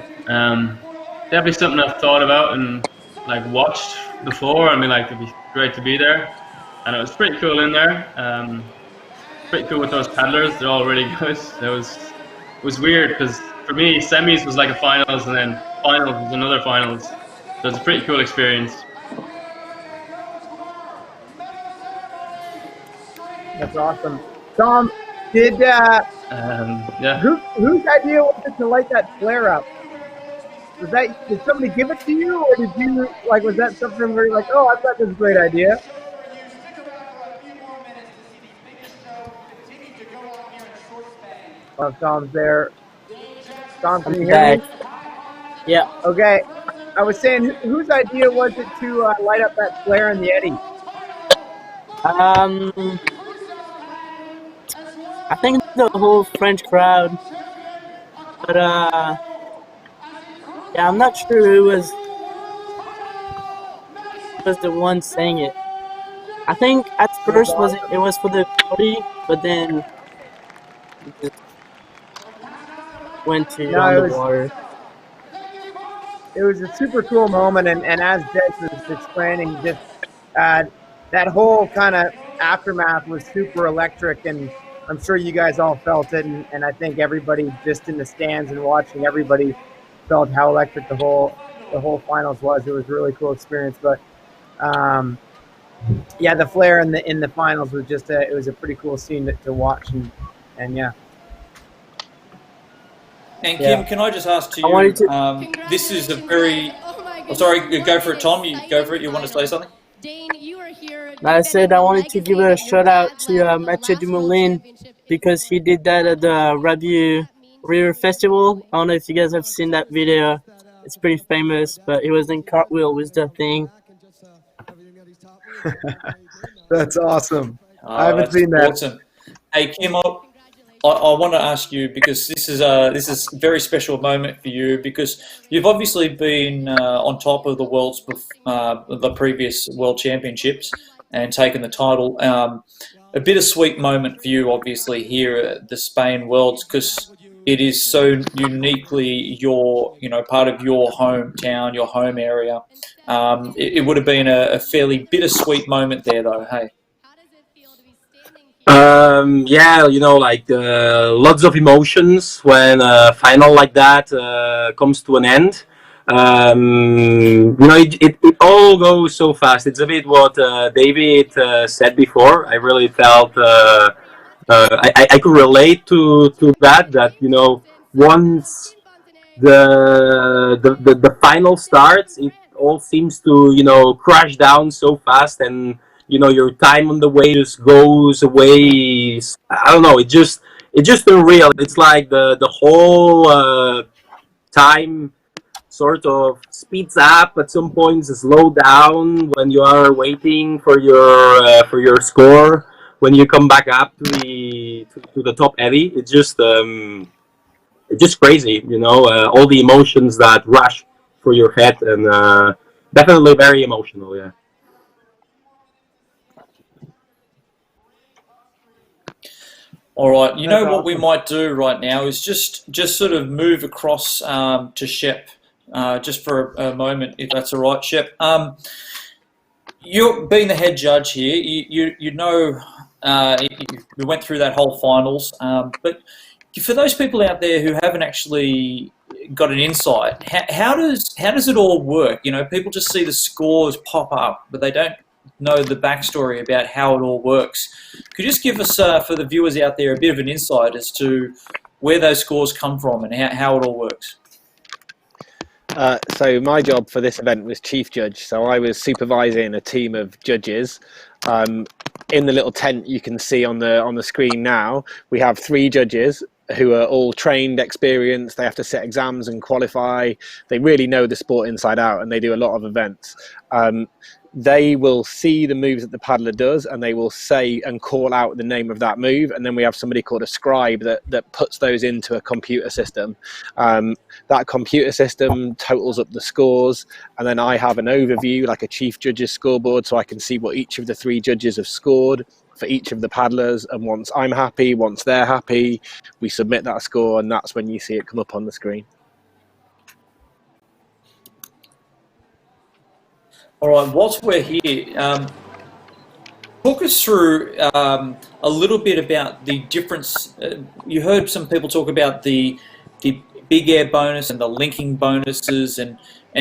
Definitely something I've thought about and like watched before. I mean, like, it'd be great to be there, and it was pretty cool in there. Pretty cool with those paddlers. They're all really good. It was weird because for me, semis was like a finals, and then finals was another finals. So it's a pretty cool experience. That's awesome. Tom, did whose idea was it to light that flare up? Did somebody give it to you, or did you was that something where you're like, oh, I thought this was a great idea? Oh, Tom's there. Tom, can you hear me? Yeah. Okay. I was saying, whose idea was it to light up that flare in the eddy? I think the whole French crowd, but yeah, I'm not sure who was the one saying it. I think at first it was for the party, but then it just went to underwater. It was a super cool moment, and as Des was explaining, just that whole kind of aftermath was super electric, and I'm sure you guys all felt it, and I think everybody just in the stands and watching, everybody felt how electric the whole finals was. It was a really cool experience, but yeah, the flare in the finals was just it was a pretty cool scene to watch, and yeah. And Kim, can I just ask to you? This is a very. Oh, sorry, go for it, Tom. You go for it. You want to say something? Dane, you are here. I said I wanted to give a shout out to Mathieu Dumoulin because he did that at the review River Festival. I don't know if you guys have seen that video. It's pretty famous, but he was in cartwheel with the thing. That's awesome. I Oh, haven't that's seen that. awesome. Hey, Kim, I want to ask you, because this is a very special moment for you, because you've obviously been on top of the previous World Championships and taken the title. A bittersweet moment for you, obviously, here at the Spain Worlds, because it is so uniquely part of your hometown, your home area. It would have been a fairly bittersweet moment there, though. Hey. Yeah, lots of emotions when a final like that comes to an end. It all goes so fast. It's a bit what David said before. I really felt I could relate to that. That once the final starts, it all seems to crash down so fast, and your time on the way just goes away. I don't know. It's just unreal. It's like the whole time sort of speeds up at some points, slow down when you are waiting for your score. When you come back up to the top eddy, it's just crazy, all the emotions that rush through your head, and definitely very emotional, yeah. All right. You know what we might do right now is just sort of move across to Shep, just for a moment, if that's all right, Shep. You're being the head judge here. You went through that whole finals, but for those people out there who haven't actually got an insight, how does it all work? People just see the scores pop up, but they don't know the backstory about how it all works. Could you just give us, for the viewers out there, a bit of an insight as to where those scores come from and how it all works? So my job for this event was chief judge. So I was supervising a team of judges. In the little tent you can see on the screen now, we have 3 judges who are all trained, experienced. They have to set exams and qualify. They really know the sport inside out, and they do a lot of events. They will see the moves that the paddler does, and they will say and call out the name of that move, and then we have somebody called a scribe that puts those into a computer system. That computer system totals up the scores, and then I have an overview, like a chief judge's scoreboard, so I can see what each of the 3 judges have scored for each of the paddlers, and once I'm happy, once they're happy, we submit that score, and that's when you see it come up on the screen. All right, whilst we're here, talk us through a little bit about the difference. You heard some people talk about the big air bonus and the linking bonuses, and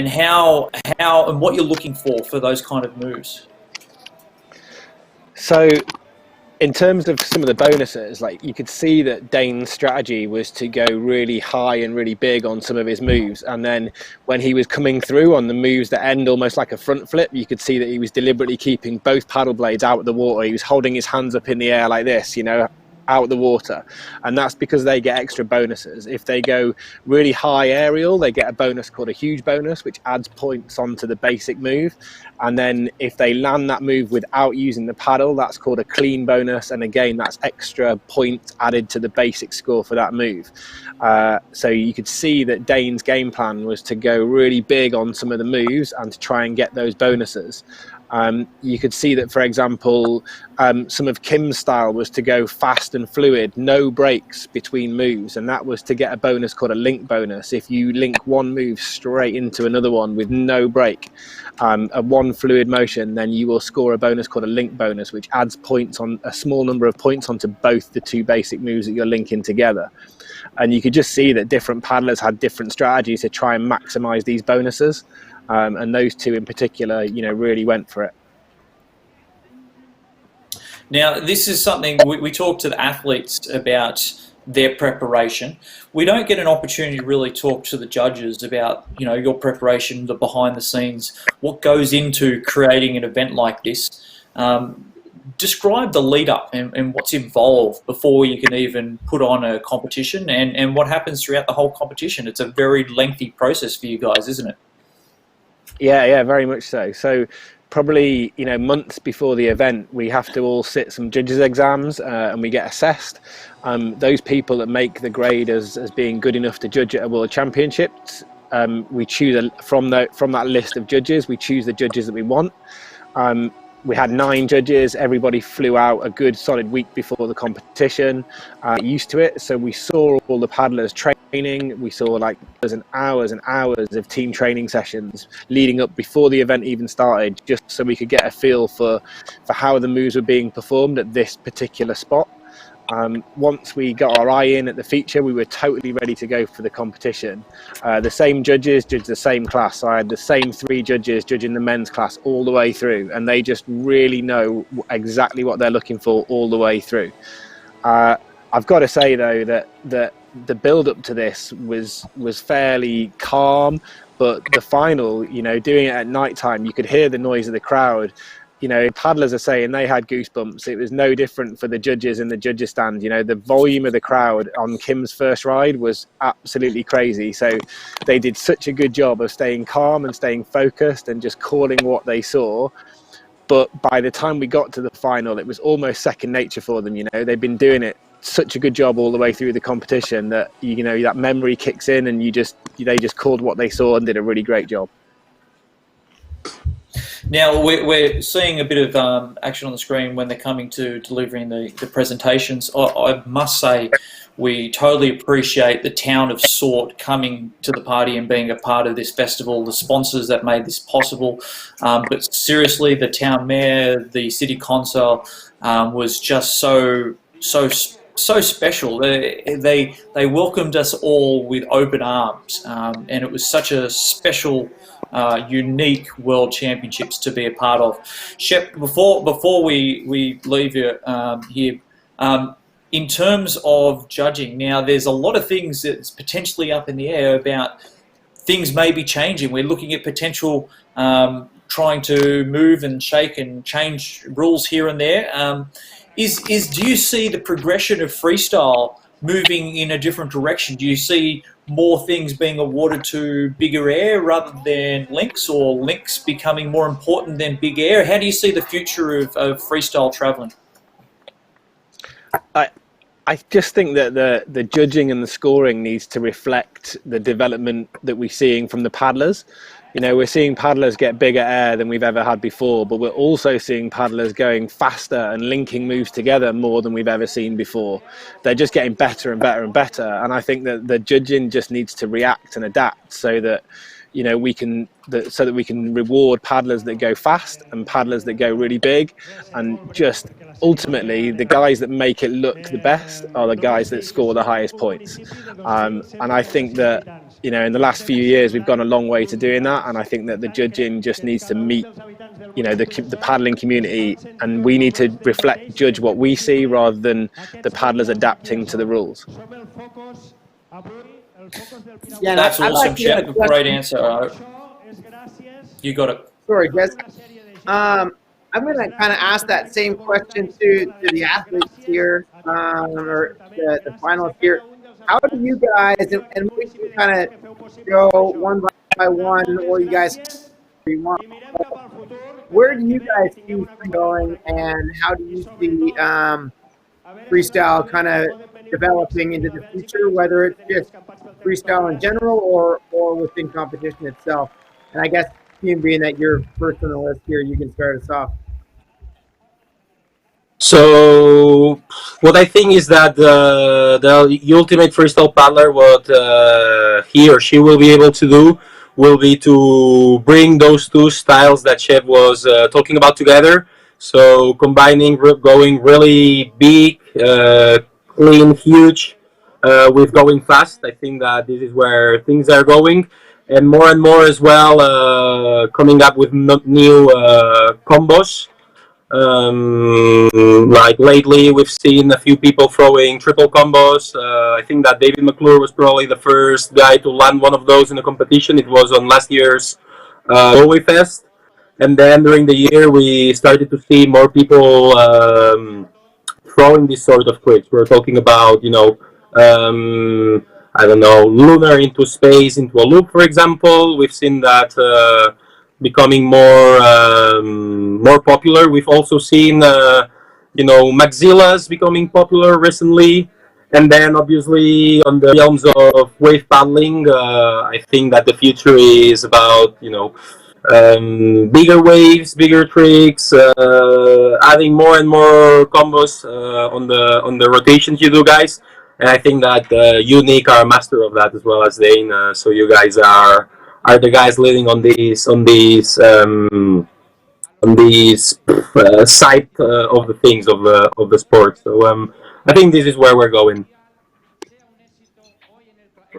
how and what you're looking for those kind of moves. So in terms of some of the bonuses, like, you could see that Dane's strategy was to go really high and really big on some of his moves, and then when he was coming through on the moves that end almost like a front flip, you could see that he was deliberately keeping both paddle blades out of the water. He was holding his hands up in the air like this, out of the water, and that's because they get extra bonuses. If they go really high aerial, they get a bonus called a huge bonus, which adds points onto the basic move, and then if they land that move without using the paddle, that's called a clean bonus, and again that's extra points added to the basic score for that move. So you could see that Dane's game plan was to go really big on some of the moves and to try and get those bonuses. You could see that, for example, some of Kim's style was to go fast and fluid, no breaks between moves, and that was to get a bonus called a link bonus. If you link one move straight into another one with no break, a one fluid motion, then you will score a bonus called a link bonus, which adds points, on a small number of points onto both the 2 basic moves that you're linking together. And you could just see that different paddlers had different strategies to try and maximize these bonuses. And those 2 in particular, really went for it. Now, this is something we talk to the athletes about their preparation. We don't get an opportunity to really talk to the judges about, your preparation, the behind the scenes, what goes into creating an event like this. describe the lead up and what's involved before you can even put on a competition, and what happens throughout the whole competition. It's a very lengthy process for you guys, isn't it? Yeah, very much so. So probably, months before the event, we have to all sit some judges exams and we get assessed. Those people that make the grade as being good enough to judge at a World Championships, we choose from that list of judges, we choose the judges that we want. We had 9 judges. Everybody flew out a good solid week before the competition, used to it. So we saw all the paddlers training. We saw hours and hours of team training sessions leading up before the event even started, just so we could get a feel for how the moves were being performed at this particular spot. Once we got our eye in at the feature, we were totally ready to go for the competition. The same judges judged the same class. I had the same 3 judges judging the men's class all the way through, and they just really know exactly what they're looking for all the way through. I've got to say though that the build up to this was fairly calm, but the final, doing it at night time, you could hear the noise of the crowd. Paddlers are saying they had goosebumps. It was no different for the judges in the judges stand. The volume of the crowd on Kim's first ride was absolutely crazy. So they did such a good job of staying calm and staying focused and just calling what they saw. But by the time we got to the final, it was almost second nature for them. They've been doing it such a good job all the way through the competition that, that memory kicks in and they just called what they saw and did a really great job. Now, we're seeing a bit of action on the screen when they're coming to delivering the presentations. I must say we totally appreciate the town of Sort coming to the party and being a part of this festival, the sponsors that made this possible. But seriously, the town mayor, the city council was just so special. They welcomed us all with open arms, and it was such a special unique World Championships to be a part of. Shep, before we leave you here, in terms of judging, now there's a lot of things that's potentially up in the air about things may be changing. We're looking at potential trying to move and shake and change rules here and there. Do you see the progression of freestyle moving in a different direction? Do you see more things being awarded to bigger air rather than links, or links becoming more important than big air? How do you see the future of freestyle traveling? I just think that the judging and the scoring needs to reflect the development that we're seeing from the paddlers. We're seeing paddlers get bigger air than we've ever had before, but we're also seeing paddlers going faster and linking moves together more than we've ever seen before. They're just getting better and better and better. And I think that the judging just needs to react and adapt so that, we can reward paddlers that go fast and paddlers that go really big. And just ultimately, the guys that make it look the best are the guys that score the highest points. And I think that, in the last few years, we've gone a long way to doing that. And I think that the judging just needs to meet, the paddling community, and we need to judge what we see rather than the paddlers adapting to the rules. Yeah, that's awesome, Shep. Great answer. You got it. Sorry, Jess. I'm going to kind of ask that same question to the athletes here, or the finalists here. How do you guys, and we can kind of go one by one, or you guys want, where do you guys see going, and how do you see freestyle kind of developing into the future, whether it's just freestyle in general or within competition itself? And I guess, being that you're first on the list here, you can start us off. So what I think is that the ultimate freestyle paddler, what he or she will be able to do will be to bring those two styles that Shep was talking about together. So combining going really big, clean, huge, with going fast. I think that this is where things are going. And more as well, coming up with new combos. Like lately, we've seen a few people throwing triple combos. I think that David McClure was probably the first guy to land one of those in a competition. It was on last year's Dolle Fest. And then during the year, we started to see more people throwing this sort of tricks. We're talking about, I don't know, lunar into space, into a loop, for example. We've seen that becoming more popular. We've also seen, maxillas becoming popular recently. And then, obviously, on the realms of wave paddling, I think that the future is about, bigger waves, bigger tricks, adding more and more combos on the rotations you do, guys. And I think that Unique are a master of that as well as Dane. So you guys are the guys leading on these side of the things of the sport. So I think this is where we're going.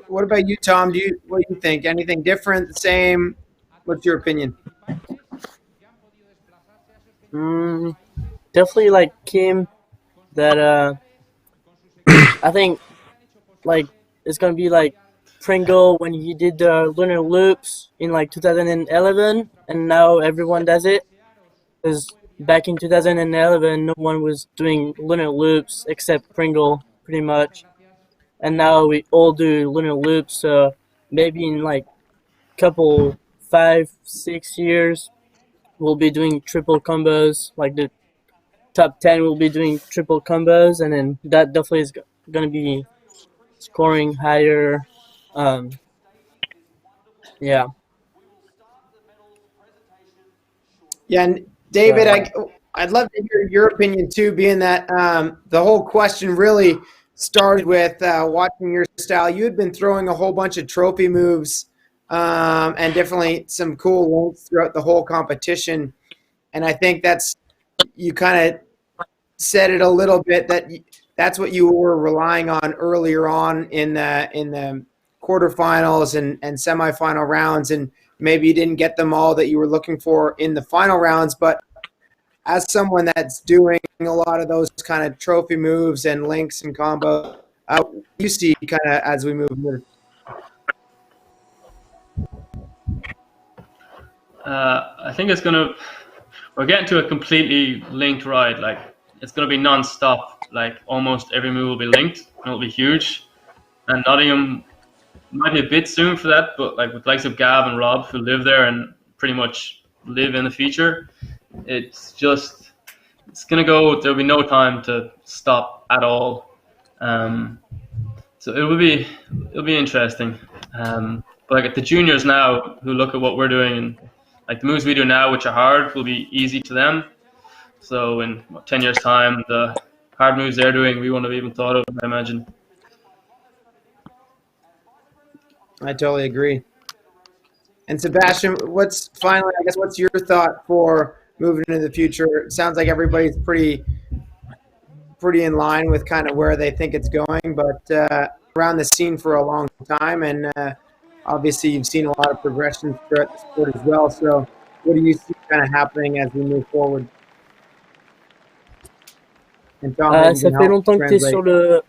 What about you, Tom? What do you think? Anything different, the same? What's your opinion? Definitely like Kim, that I think like it's gonna be like Pringle when he did the lunar loops in like 2011, and now everyone does it. Because back in 2011, no one was doing lunar loops except Pringle, pretty much. And now we all do lunar loops. So maybe in like couple 5-6 years, we'll be doing triple combos. Like the top 10 will be doing triple combos, and then that definitely is gonna be scoring higher. Yeah. Yeah, and David, I'd love to hear your opinion too, being that the whole question really started with watching your style. You had been throwing a whole bunch of trophy moves and definitely some cool links throughout the whole competition. And I think you kind of said it a little bit that's what you were relying on earlier on in the quarterfinals and semifinal rounds, and maybe you didn't get them all that you were looking for in the final rounds. But as someone that's doing a lot of those kind of trophy moves and links and combos, you see kind of as we move here. I think we're getting to a completely linked ride. Like, it's going to be non-stop. Like, almost every move will be linked, and it'll be huge. And Nottingham might be a bit soon for that, but like with likes of Gav and Rob who live there and pretty much live in the feature, it's going to go, there'll be no time to stop at all. So it'll be interesting. But like at the juniors now who look at what we're doing, and like the moves we do now, which are hard, will be easy to them. So in 10 years' time, the hard moves they're doing, we won't have even thought of, I imagine. I totally agree. And Sebastien, what's your thought for moving into the future? It sounds like everybody's pretty in line with kind of where they think it's going, but around the scene for a long time, and obviously you've seen a lot of progression throughout the sport as well. So what do you see kind of happening as we move forward? And Tom, ça fait longtemps que tu es sur le...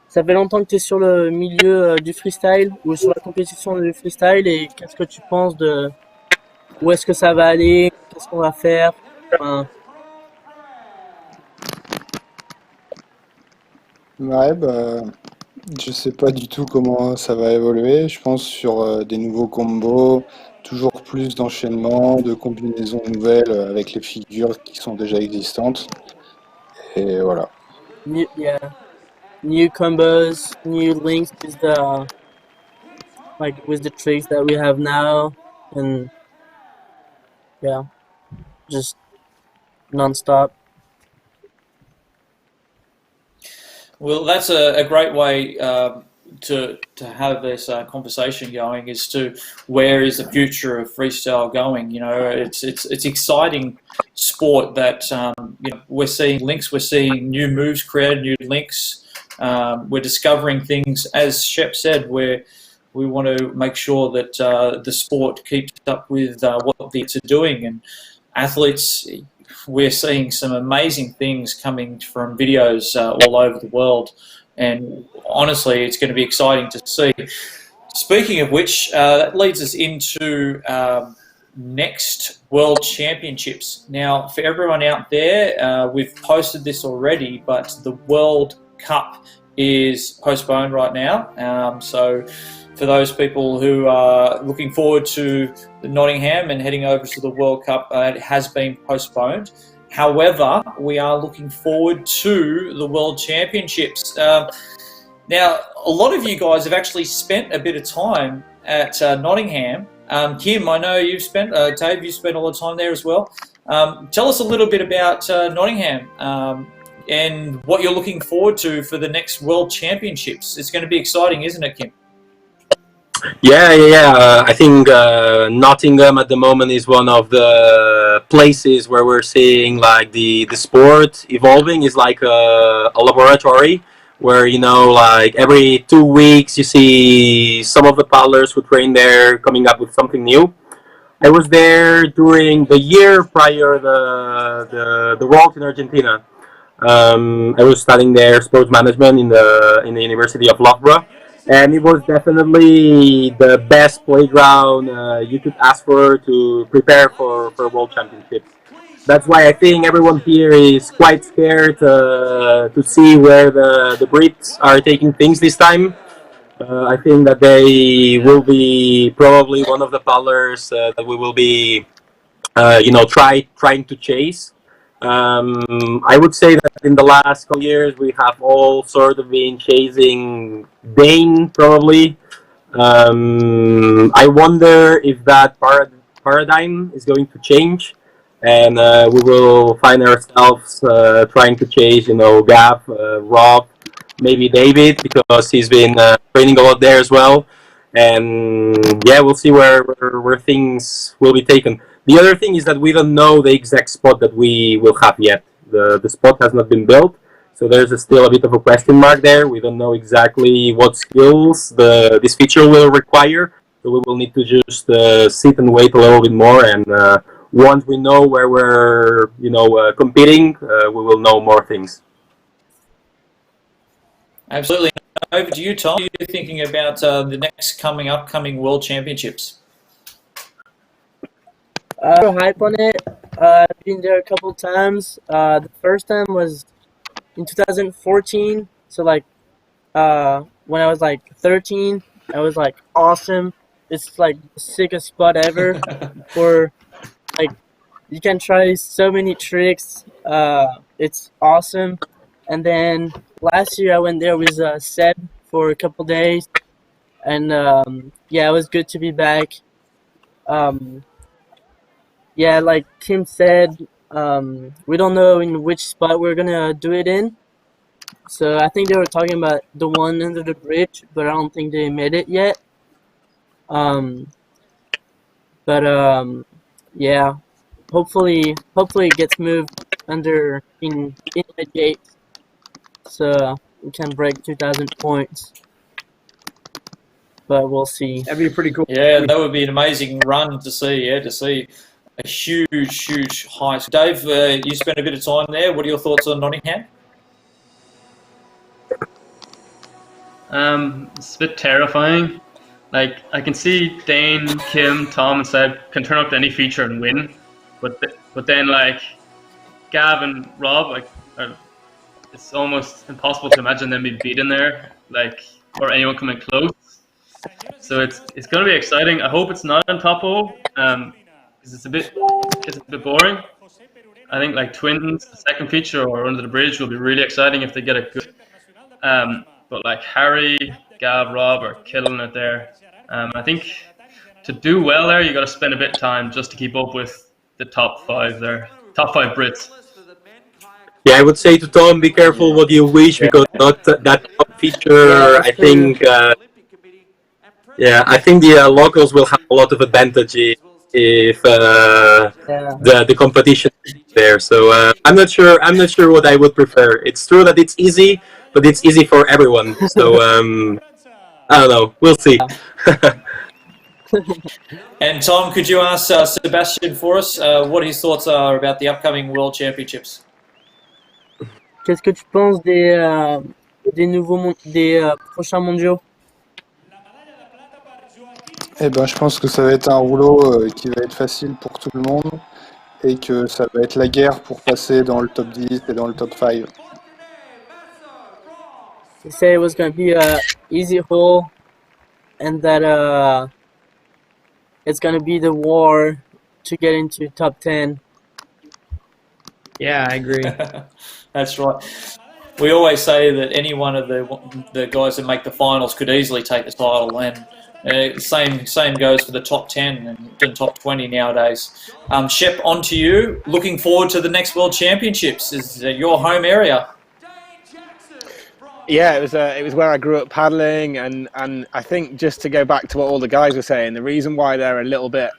Ça fait longtemps que tu es sur le milieu du freestyle ou sur la compétition du freestyle, et qu'est-ce que tu penses de où est-ce que ça va aller, qu'est-ce qu'on va faire, enfin... Ouais, je sais pas du tout comment ça va évoluer. Je pense sur des nouveaux combos, toujours plus d'enchaînements, de combinaisons nouvelles avec les figures qui sont déjà existantes. Et voilà. New combos, new links with the tricks that we have now, and yeah, just non-stop. Well, that's a great way to have this conversation going, as to where is the future of freestyle going. You know, it's exciting sport that we're seeing links, we're seeing new moves created, new links. We're discovering things, as Shep said, where we want to make sure that the sport keeps up with what the athletes are doing. And athletes, we're seeing some amazing things coming from videos all over the world. And honestly, it's going to be exciting to see. Speaking of which, that leads us into next World Championships. Now, for everyone out there, we've posted this already, but the World Cup is postponed right now. So for those people who are looking forward to the Nottingham and heading over to the World Cup, it has been postponed. However, we are looking forward to the World Championships. Now, a lot of you guys have actually spent a bit of time at Nottingham. Kim, I know you've spent, Dave, you spent a lot of time there as well. Tell us a little bit about Nottingham and what you're looking forward to for the next World Championships. It's going to be exciting, isn't it, Kim? Yeah. I think Nottingham at the moment is one of the places where we're seeing like the sport evolving. Is like a laboratory where, you know, like every 2 weeks you see some of the paddlers who train there coming up with something new. I was there during the year prior the World in Argentina. I was studying there sports management in the University of Loughborough, and it was definitely the best playground you could ask for to prepare for World Championships. That's why I think everyone here is quite scared to see where the Brits are taking things this time. I think that they will be probably one of the paddlers that we will be trying to chase. I would say that in the last couple years we have all sort of been chasing Dane probably. I wonder if that paradigm is going to change, and we will find ourselves trying to chase, Gav, Rob, maybe David, because he's been training a lot there as well. And yeah, we'll see where things will be taken. The other thing is that we don't know the exact spot that we will have yet. The spot has not been built, so there's still a bit of a question mark there. We don't know exactly what skills this feature will require, so we will need to just sit and wait a little bit more. And once we know where we're competing, we will know more things. Absolutely. Over to you, Tom. What are you thinking about the next upcoming World Championships? Hype on it. I've been there a couple times. The first time was in 2014. So like when I was like 13, I was like awesome. It's like the sickest spot ever. For like you can try so many tricks. It's awesome. And then last year I went there with Seb for a couple days, and yeah, it was good to be back. Yeah, like Kim said, we don't know in which spot we're gonna do it in. So I think they were talking about the one under the bridge, but I don't think they made it yet. Yeah, hopefully it gets moved under in the gate, so we can break 2,000 points. But we'll see. That'd be pretty cool. Yeah, that would be an amazing run to see. Yeah, to see a huge height. Dave, you spent a bit of time there. What are your thoughts on Nottingham? It's a bit terrifying. Like, I can see Dane, Kim, Tom, and Seb can turn up to any feature and win, but then like Gav and Rob, it's almost impossible to imagine them being beaten there, like, or anyone coming close. So it's going to be exciting. I hope it's not on top hole, because it's a bit boring. I think like twins, the second feature, or under the bridge will be really exciting if they get a good. But like Harry, Gav, Rob are killing it there. I think to do well there, you got to spend a bit of time just to keep up with the top five there, top five Brits. Yeah, I would say to Tom, be careful what you wish, because not that top feature. I think. I think the locals will have a lot of advantage if the competition is there. So I'm not sure. What I would prefer. It's true that it's easy, but it's easy for everyone. So I don't know. We'll see. And Tom, could you ask Sebastien for us what his thoughts are about the upcoming World Championships? Qu'est-ce que tu penses des prochains mondiaux? Eh ben, je pense que ça va être un rouleau qui va être facile pour tout le monde et que ça va être la guerre pour passer dans le top 10 et dans le top 5. They say it was going to be a easy hole, and that it's going to be the war to get into top 10. Yeah, I agree. That's right. We always say that any one of the guys that make the finals could easily take the title, and same goes for the top 10 and top 20 nowadays. Shep, on to you. Looking forward to the next World Championships. Is your home area? Yeah, it was where I grew up paddling, and I think, just to go back to what all the guys were saying, the reason why they're a little bit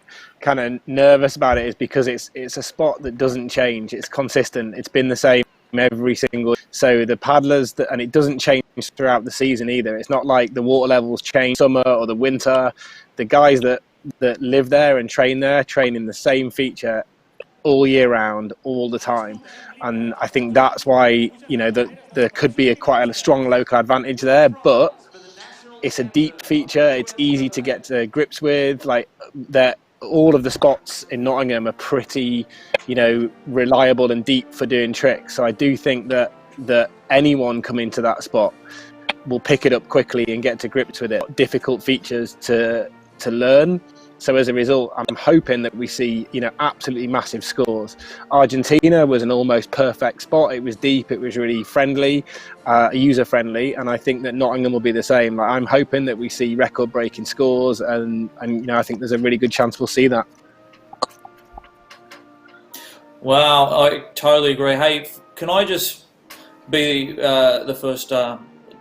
kind of nervous about it is because it's a spot that doesn't change. It's consistent. It's been the same every single. So the paddlers and it doesn't change throughout the season either. It's not like the water levels change summer or the winter. The guys that live there and train there train in the same feature all year round, all the time. And I think that's why, that there could be quite a strong local advantage there, but it's a deep feature. It's easy to get to grips with. Like, that, all of the spots in Nottingham are pretty, reliable and deep for doing tricks. So I do think that anyone coming to that spot will pick it up quickly and get to grips with it. Difficult features to learn. So as a result, I'm hoping that we see, absolutely massive scores. Argentina was an almost perfect spot. It was deep. It was really friendly, user-friendly, and I think that Nottingham will be the same. Like, I'm hoping that we see record-breaking scores, and I think there's a really good chance we'll see that. Wow, I totally agree. Hey, can I just be the first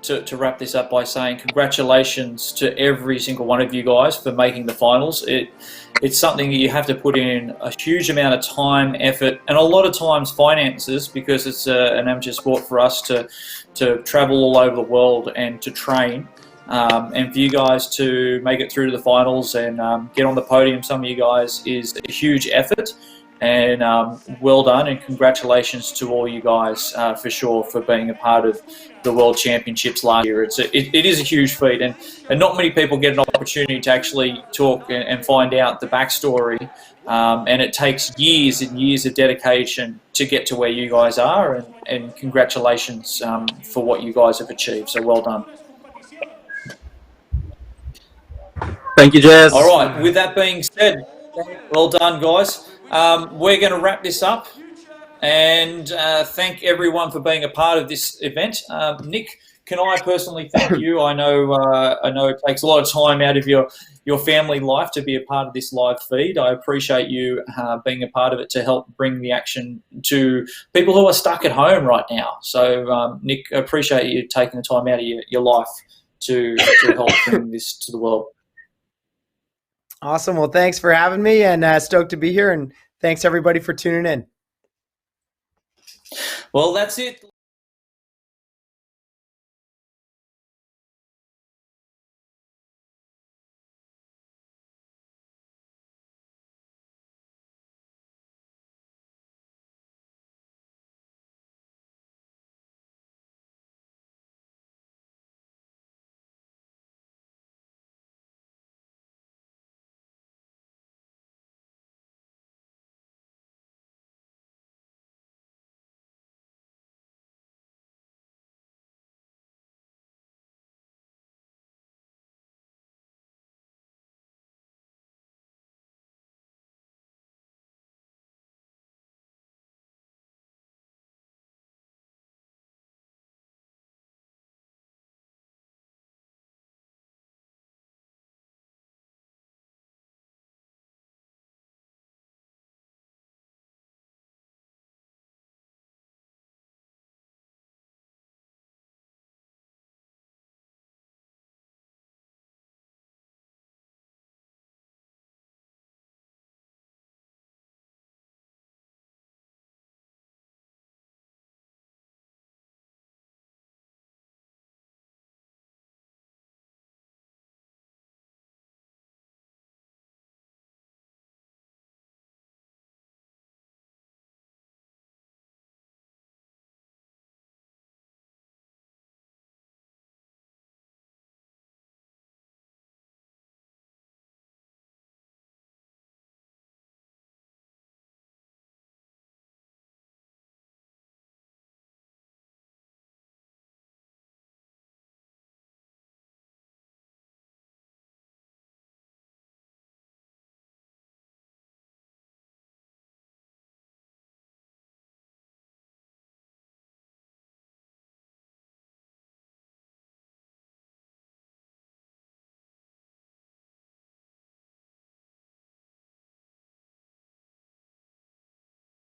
to wrap this up by saying congratulations to every single one of you guys for making the finals. It's something that you have to put in a huge amount of time, effort, and a lot of times finances, because it's an amateur sport for us to travel all over the world and to train. And for you guys to make it through to the finals and get on the podium, some of you guys, is a huge effort. And well done, and congratulations to all you guys for sure for being a part of the World Championships last year. It is a huge feat, and not many people get an opportunity to actually talk and find out the backstory. And it takes years and years of dedication to get to where you guys are, and congratulations for what you guys have achieved. So well done. Thank you, Jess. All right, with that being said, well done, guys. We're going to wrap this up, and thank everyone for being a part of this event. Nick, can I personally thank you? I know it takes a lot of time out of your family life to be a part of this live feed. I appreciate you being a part of it to help bring the action to people who are stuck at home right now. So, Nick, I appreciate you taking the time out of your life to help bring this to the world. Awesome. Well, thanks for having me, and stoked to be here, and thanks everybody for tuning in. Well, that's it.